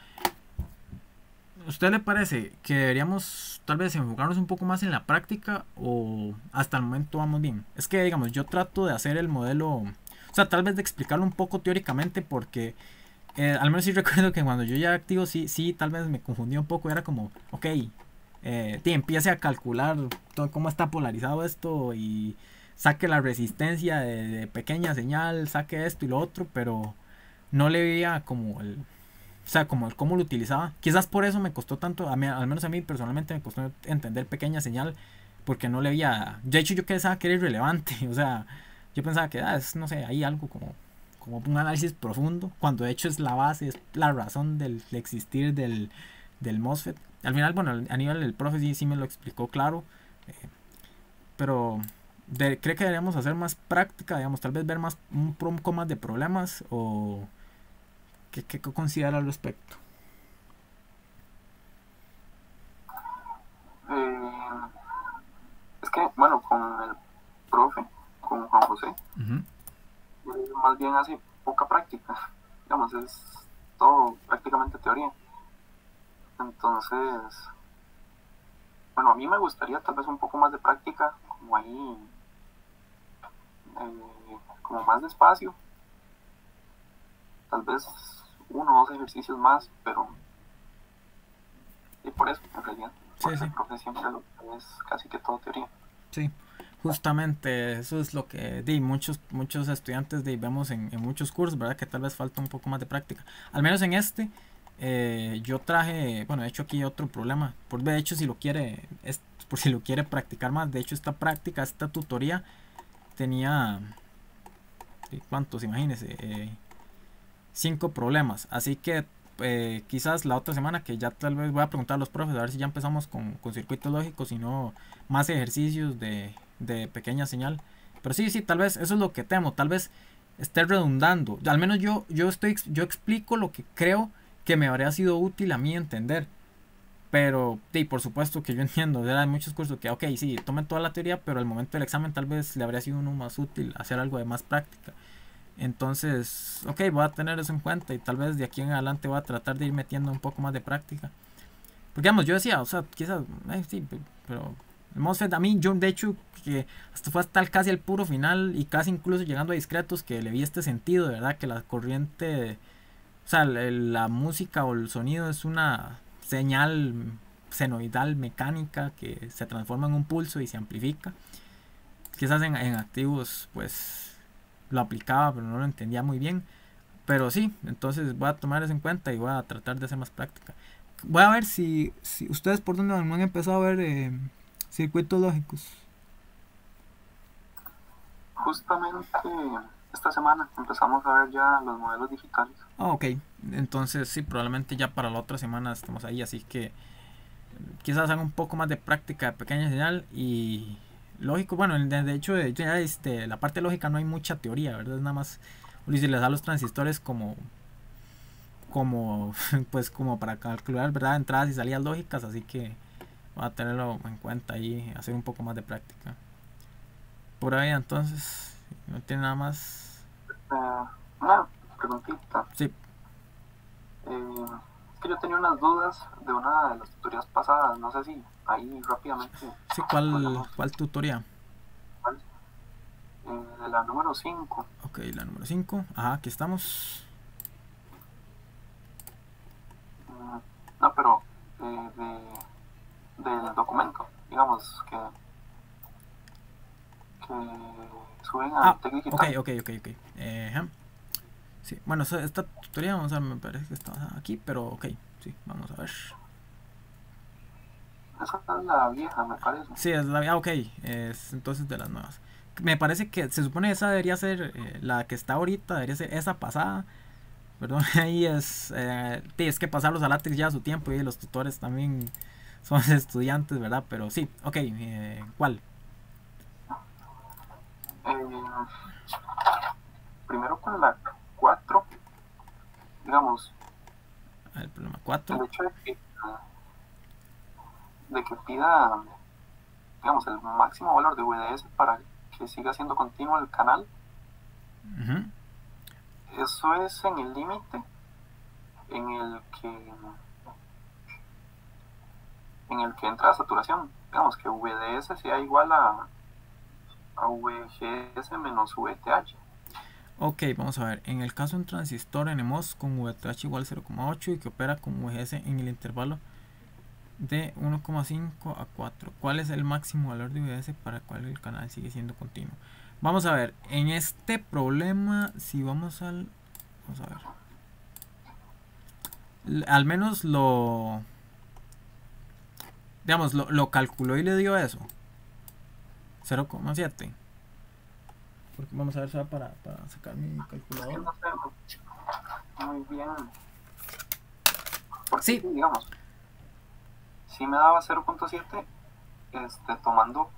¿Usted le parece que deberíamos tal vez enfocarnos un poco más en la práctica o hasta el momento vamos bien? Es que, digamos, yo trato de hacer el modelo, o sea, tal vez de explicarlo un poco teóricamente porque al menos sí recuerdo que cuando yo ya activo, sí, tal vez me confundí un poco. Era como, ok, empiece a calcular todo, cómo está polarizado esto y saque la resistencia de pequeña señal, saque esto y lo otro, pero no le veía como el, o sea, como el cómo lo utilizaba. Quizás por eso me costó tanto, al menos a mí personalmente me costó entender pequeña señal, porque no le veía, de hecho yo pensaba que era irrelevante, o sea, yo pensaba que es, no sé, hay algo como un análisis profundo, cuando de hecho es la base, es la razón del existir del MOSFET. Al final, bueno, a nivel del profe sí me lo explicó claro, eh, pero creo que deberíamos hacer más práctica, digamos, tal vez ver más un poco más de problemas o qué considera al respecto. Eh, es que, bueno, con el profe, con Juan José, Ujú. más bien hace poca práctica. Digamos, es todo prácticamente teoría. Entonces, bueno, a mí me gustaría tal vez un poco más de práctica, como ahí, como más despacio, tal vez uno o dos ejercicios más, pero y por eso, en realidad, Sí, porque sí, el profe siempre lo es casi que todo teoría. sí. Justamente eso es lo que muchos estudiantes vemos en muchos cursos, ¿verdad? Que tal vez falta un poco más de práctica. Al menos en este, yo traje, bueno, de hecho aquí otro problema. De hecho, si lo quiere, por si lo quiere practicar más, de hecho esta práctica, esta tutoría tenía, ¿cuántos? Imagínense, 5 problemas. Así que quizás la otra semana que ya tal vez voy a preguntar a los profes a ver si ya empezamos con circuitos lógicos y no más ejercicios de pequeña señal. Pero sí, tal vez eso es lo que temo. Tal vez esté redundando. Al menos yo explico lo que creo que me habría sido útil a mí entender. Pero, sí, por supuesto que yo entiendo. Hay muchos cursos que, ok, sí, tomen toda la teoría, pero al momento del examen tal vez le habría sido uno más útil hacer algo de más práctica. Entonces, ok, voy a tener eso en cuenta y tal vez de aquí en adelante voy a tratar de ir metiendo un poco más de práctica. Porque, digamos, yo decía, o sea, quizás, sí, pero el MOSFET a mí, yo de hecho, que hasta fue hasta casi el puro final y casi incluso llegando a discretos que le vi este sentido, de verdad, que la corriente, o sea, la música o el sonido es una señal senoidal mecánica que se transforma en un pulso y se amplifica. Quizás en activos, pues lo aplicaba, pero no lo entendía muy bien. Pero sí, entonces voy a tomar eso en cuenta y voy a tratar de hacer más práctica. Voy a ver si ustedes por dónde no han empezado a ver circuitos lógicos. Justamente esta semana empezamos a ver ya los modelos digitales. Ah, ok. Entonces sí, probablemente ya para la otra semana estemos ahí. Así que quizás haga un poco más de práctica de pequeña señal y lógico. Bueno, de hecho, ya la parte lógica no hay mucha teoría, ¿verdad? Es nada más utilizar los transistores como pues como para calcular, ¿verdad? Entradas y salidas lógicas. Así que voy a tenerlo en cuenta y hacer un poco más de práctica. Por ahí entonces, no tiene nada más. Una preguntita. Sí, Es que yo tenía unas dudas de una de las tutorías pasadas. No sé si ahí rápidamente sí, ¿cuál, podemos. cuál tutoría? ¿Cuál? De la número 5. Ok, la número 5. Ajá, aquí estamos. No, pero del documento, digamos, que suben Ah, al Tech ok, Digital. ok. Sí, bueno, esta tutoría, vamos a ver, me parece que está aquí, pero ok, sí, vamos a ver. Esa es la vieja, me parece. Sí, es la. Ah, ok, es entonces de las nuevas. Me parece que se supone esa debería ser la que está ahorita, debería ser esa pasada. Perdón, ahí es que pasarlos a látex ya a su tiempo y los tutores también son estudiantes, ¿verdad? Pero sí, ok, ¿cuál? Eh, Primero con la 4, digamos, El problema 4. el hecho de que pida, digamos, el máximo valor de VDS para que siga siendo continuo el canal, eso es en el límite en el que entra la saturación. Digamos que VDS sea igual a VGS menos VTH. Ok, vamos a ver. En el caso de un transistor NMOS con VTH igual a 0,8 y que opera con VGS en el intervalo de 1,5 a 4, ¿cuál es el máximo valor de VGS para el cual el canal sigue siendo continuo? Vamos a ver. En este problema, si vamos al... Vamos a ver. Al menos lo... Digamos, lo calculó y le dio eso. 0,7. Porque vamos a ver, solo para sacar mi calculadora. No sé muy bien. Porque Sí. digamos, si me daba 0.7, tomando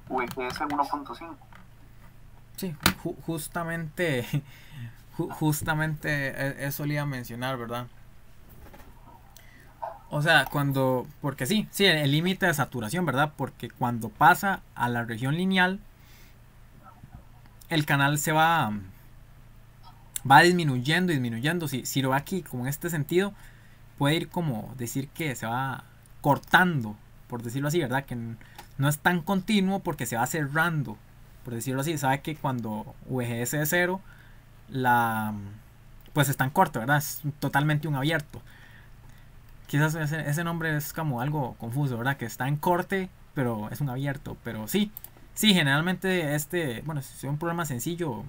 VGS 1.5. Sí, justamente justamente eso le iba a mencionar, ¿verdad? O sea, porque sí, el límite de saturación, ¿verdad? Porque cuando pasa a la región lineal, el canal se va disminuyendo. Si lo ve aquí, como en este sentido, puede ir como decir que se va cortando, por decirlo así, ¿verdad? Que no es tan continuo porque se va cerrando, por decirlo así. Sabe que cuando VGS es 0, pues está en corto, ¿verdad? Es totalmente un abierto. Quizás ese nombre es como algo confuso, ¿verdad? Que está en corte, pero es un abierto. Pero sí, generalmente bueno, es un programa sencillo,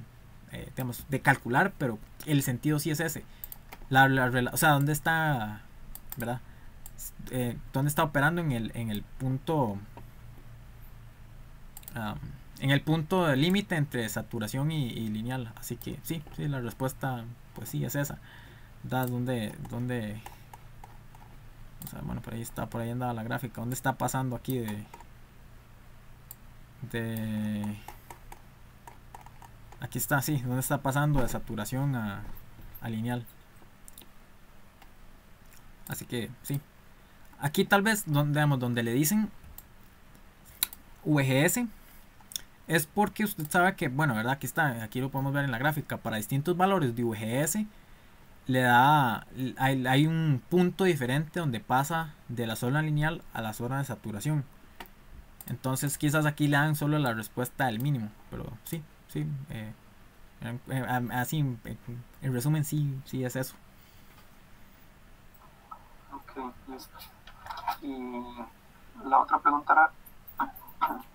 digamos, de calcular, pero el sentido sí es ese. O sea, ¿dónde está, verdad? ¿Dónde está operando en el punto, en el punto de límite entre saturación y lineal? Así que sí, la respuesta, pues sí, es esa. ¿Verdad? ¿Dónde? O sea, bueno, por ahí andaba la gráfica. ¿Dónde está pasando aquí aquí está, sí, ¿dónde está pasando de saturación a lineal? Así que, sí. Aquí tal vez, donde le dicen VGS, es porque usted sabe que, bueno, ¿verdad? Aquí lo podemos ver en la gráfica. Para distintos valores de VGS, hay un punto diferente donde pasa de la zona lineal a la zona de saturación. Entonces quizás aquí le dan solo la respuesta del mínimo, pero sí, así en resumen sí es eso. Ok, listo. Y la otra pregunta era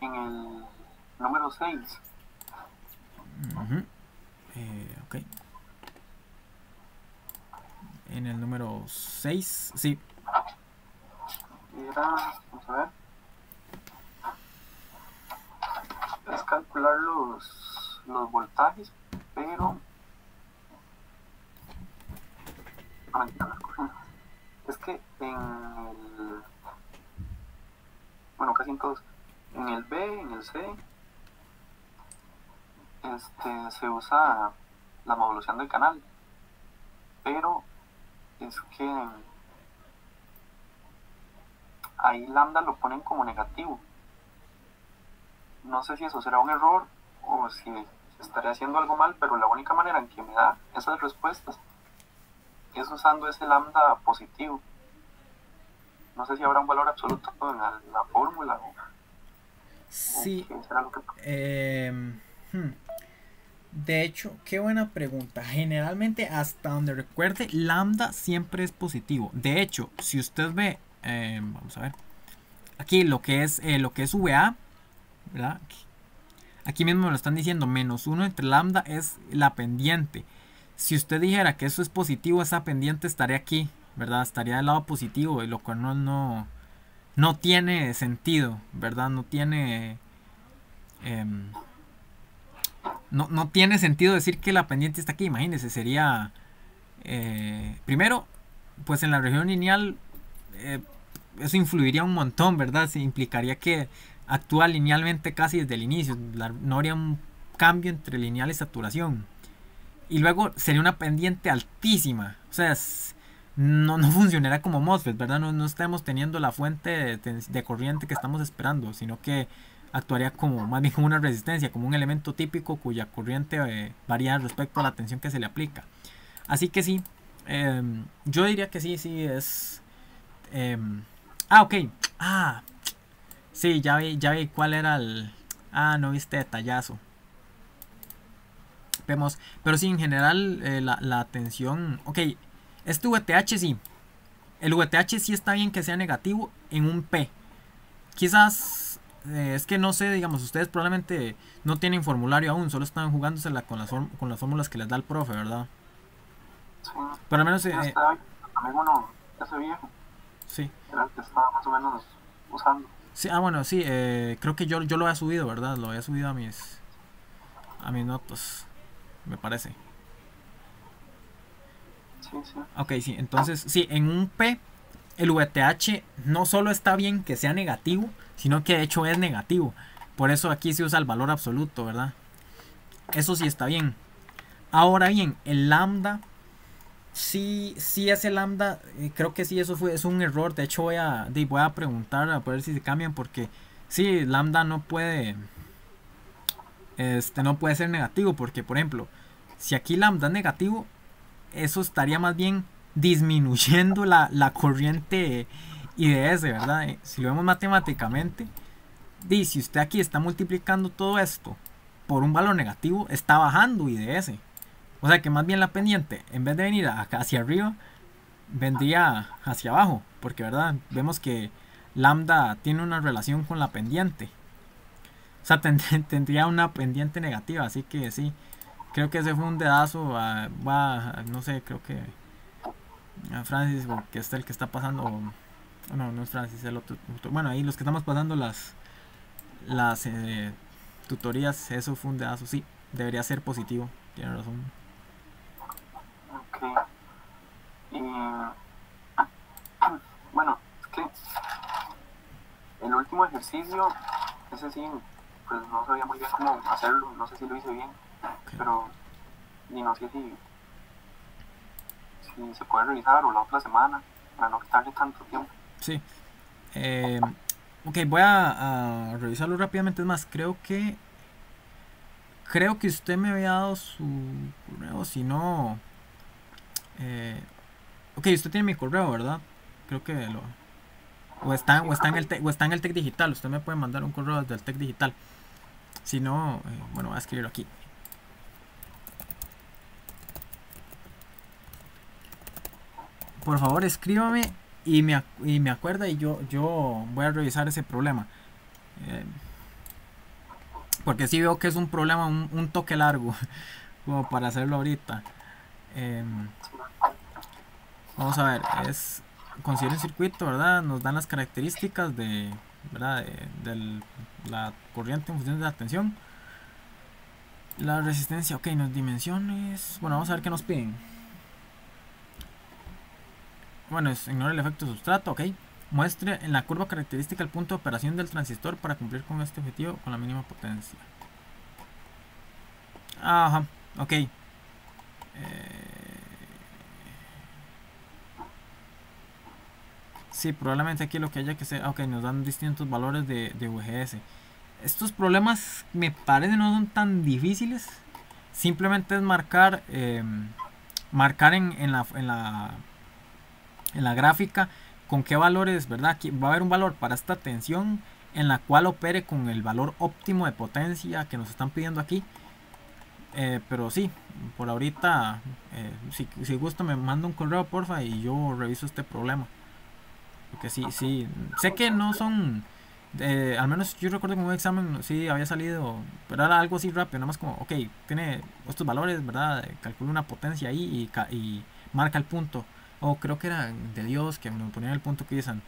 en el número 6. Ok. En el número 6, sí. Era, vamos a ver, es calcular los voltajes, pero es que bueno, casi en todos, en el B, en el C, se usa la modulación del canal, pero es que ahí lambda lo ponen como negativo. No sé si eso será un error o si estaré haciendo algo mal, pero la única manera en que me da esas respuestas es usando ese lambda positivo. No sé si habrá un valor absoluto en la fórmula Sí. o qué será lo que... De hecho, qué buena pregunta. Generalmente, hasta donde recuerde, lambda siempre es positivo. De hecho, si usted ve, vamos a ver, aquí lo que es VA, ¿verdad? Aquí mismo me lo están diciendo, -1 entre lambda es la pendiente. Si usted dijera que eso es positivo, esa pendiente estaría aquí, ¿verdad? Estaría del lado positivo, lo cual no tiene sentido, ¿verdad? No tiene... no tiene sentido decir que la pendiente está aquí. Imagínense, sería... primero, pues en la región lineal, eso influiría un montón, ¿verdad? Se implicaría que actúa linealmente casi desde el inicio. No habría un cambio entre lineal y saturación. Y luego sería una pendiente altísima. O sea, no funcionará como MOSFET, ¿verdad? No estamos teniendo la fuente de corriente que estamos esperando, sino que actuaría como más bien como una resistencia, como un elemento típico cuya corriente varía respecto a la tensión que se le aplica. Así que sí, yo diría que sí es... ok. Sí, ya vi cuál era el... no viste detallazo. Vemos, pero sí, en general, la tensión, ok, este VTH sí, el VTH sí está bien que sea negativo en un P. Quizás, es que no sé, digamos, ustedes probablemente no tienen formulario aún, solo están jugándosela con las fórmulas que les da el profe, ¿verdad? Sí, Pero al menos, sí, está bien. También uno, ese viejo, sí. era el que estaba más o menos usando. Sí, bueno, sí, creo que yo lo había subido, ¿verdad? Lo había subido a mis notas, me parece. Sí, sí. Ok, sí, entonces, sí, en un P, el VTH no solo está bien que sea negativo, sino que de hecho es negativo. Por eso aquí se usa el valor absoluto, ¿verdad? Eso sí está bien. Ahora bien, el lambda, sí ese lambda, creo que sí, es un error. De hecho, voy a preguntar a ver si se cambian, porque sí, lambda no puede ser negativo, porque por ejemplo, si aquí lambda es negativo, eso estaría más bien disminuyendo la corriente IDS, ¿verdad? Si lo vemos matemáticamente, si usted aquí está multiplicando todo esto por un valor negativo, está bajando IDS. O sea que más bien la pendiente, en vez de venir hacia arriba, vendría hacia abajo. Porque, ¿verdad? Vemos que lambda tiene una relación con la pendiente. O sea, tendría una pendiente negativa. Así que sí, creo que ese fue un dedazo. No sé, creo que a Francis, que es el que está pasando. No es Francis, el otro. Bueno, ahí los que estamos pasando las tutorías, eso fue un dedazo. Sí, debería ser positivo. Tiene razón. Ok. Y bueno, es que el último ejercicio, ese sí, pues no sabía muy bien cómo hacerlo, no sé si lo hice bien, Okay. pero ni no sé si se puede revisar o la otra semana, para no quitarle tanto tiempo. Sí. Ok, voy a revisarlo rápidamente. Es más, creo que usted me había dado su correo. Si no, ok, usted tiene mi correo, ¿verdad? Creo que está en el Tec Digital. Usted me puede mandar un correo desde el Tec Digital. Si no, bueno, voy a escribirlo aquí. Por favor, escríbame y me acuerda, y yo voy a revisar ese problema. Porque sí veo que es un problema, un toque largo, como para hacerlo ahorita. Vamos a ver, considera un circuito, ¿verdad? Nos dan las características ¿verdad? De la corriente en función de la tensión. La resistencia, ok, las dimensiones. Bueno, vamos a ver qué nos piden. Bueno, ignora el efecto sustrato, ok. Muestre en la curva característica el punto de operación del transistor para cumplir con este objetivo con la mínima potencia. Ajá, ok. Sí, probablemente aquí lo que haya que hacer. Ok, nos dan distintos valores de VGS. Estos problemas me parece no son tan difíciles. Simplemente es marcar en la gráfica con qué valores, ¿verdad? Aquí va a haber un valor para esta tensión en la cual opere con el valor óptimo de potencia que nos están pidiendo aquí. Pero sí, por ahorita, si gusta me manda un correo, porfa, y yo reviso este problema. Porque sí, sé que no son, al menos yo recuerdo que en un examen sí había salido, pero era algo así rápido, nada más como, ok, tiene estos valores, ¿verdad? Calcula una potencia ahí y marca el punto. O creo que era de Dios que me ponían el punto que dicen.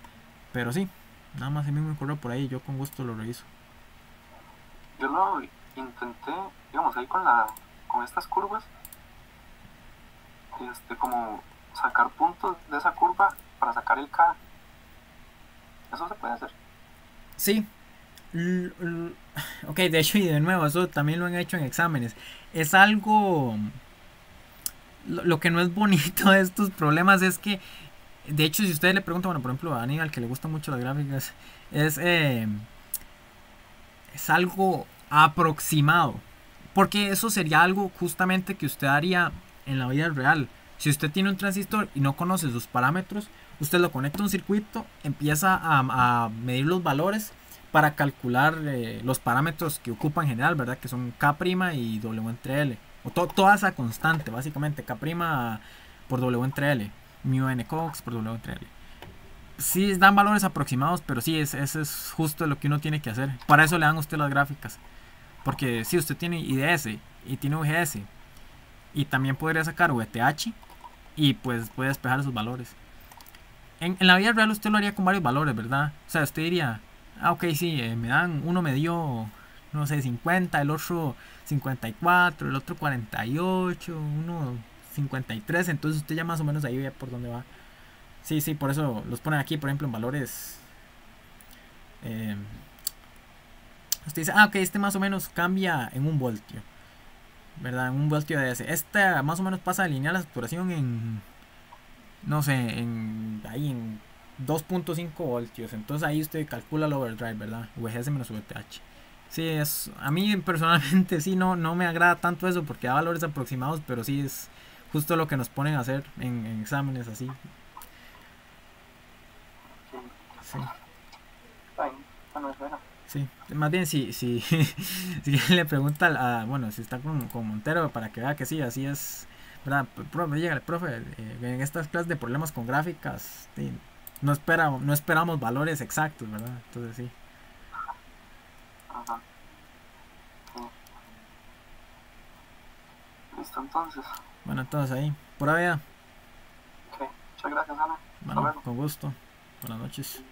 Pero sí, nada más el mismo correo por ahí, yo con gusto lo reviso. Yo lo intenté, digamos, ahí con estas curvas, como sacar puntos de esa curva para sacar el K. Eso se puede hacer. Sí. Ok, de hecho, y de nuevo, eso también lo han hecho en exámenes. Es algo... Lo que no es bonito de estos problemas es que, de hecho, si ustedes le preguntan, bueno, por ejemplo, a Aníbal, que le gustan mucho las gráficas, es algo aproximado. Porque eso sería algo justamente que usted haría en la vida real. Si usted tiene un transistor y no conoce sus parámetros, usted lo conecta a un circuito, empieza a medir los valores para calcular los parámetros que ocupa en general, ¿verdad? Que son K' y W entre L. o toda esa constante, básicamente, K' por W entre L, mu n cox por W entre L. Sí dan valores aproximados, pero sí, eso es justo lo que uno tiene que hacer. Para eso le dan a usted las gráficas. Porque si usted tiene IDS y tiene VGS, y también podría sacar VTH, y pues puede despejar esos valores. En la vida real usted lo haría con varios valores, ¿verdad? O sea, usted diría, ok, sí, uno me dio, no sé, 50, el otro 54, el otro 48, uno 53, entonces usted ya más o menos ahí ve por dónde va. Sí, sí, por eso los ponen aquí, por ejemplo, en valores. Usted dice, ok, este más o menos cambia en 1 voltio, ¿verdad? En 1 voltio de ese. Esta más o menos pasa de lineal a saturación en, no sé, ahí en 2.5 voltios. Entonces ahí usted calcula el overdrive, ¿verdad? VGS menos VTH. Sí, a mí personalmente sí no me agrada tanto eso porque da valores aproximados, pero sí es justo lo que nos ponen a hacer en exámenes así. Sí. Bueno, es bueno. Sí, más bien si le pregunta bueno, si está con Montero para que vea que sí, así es, ¿verdad? Profe, llega el profe, en estas clases de problemas con gráficas, sí, no esperamos valores exactos, ¿verdad? Entonces sí. Ajá. Sí. Listo, entonces. Bueno, entonces ahí, por ahí, Ok, muchas gracias, Ana. Hasta bueno, luego. con gusto, buenas noches.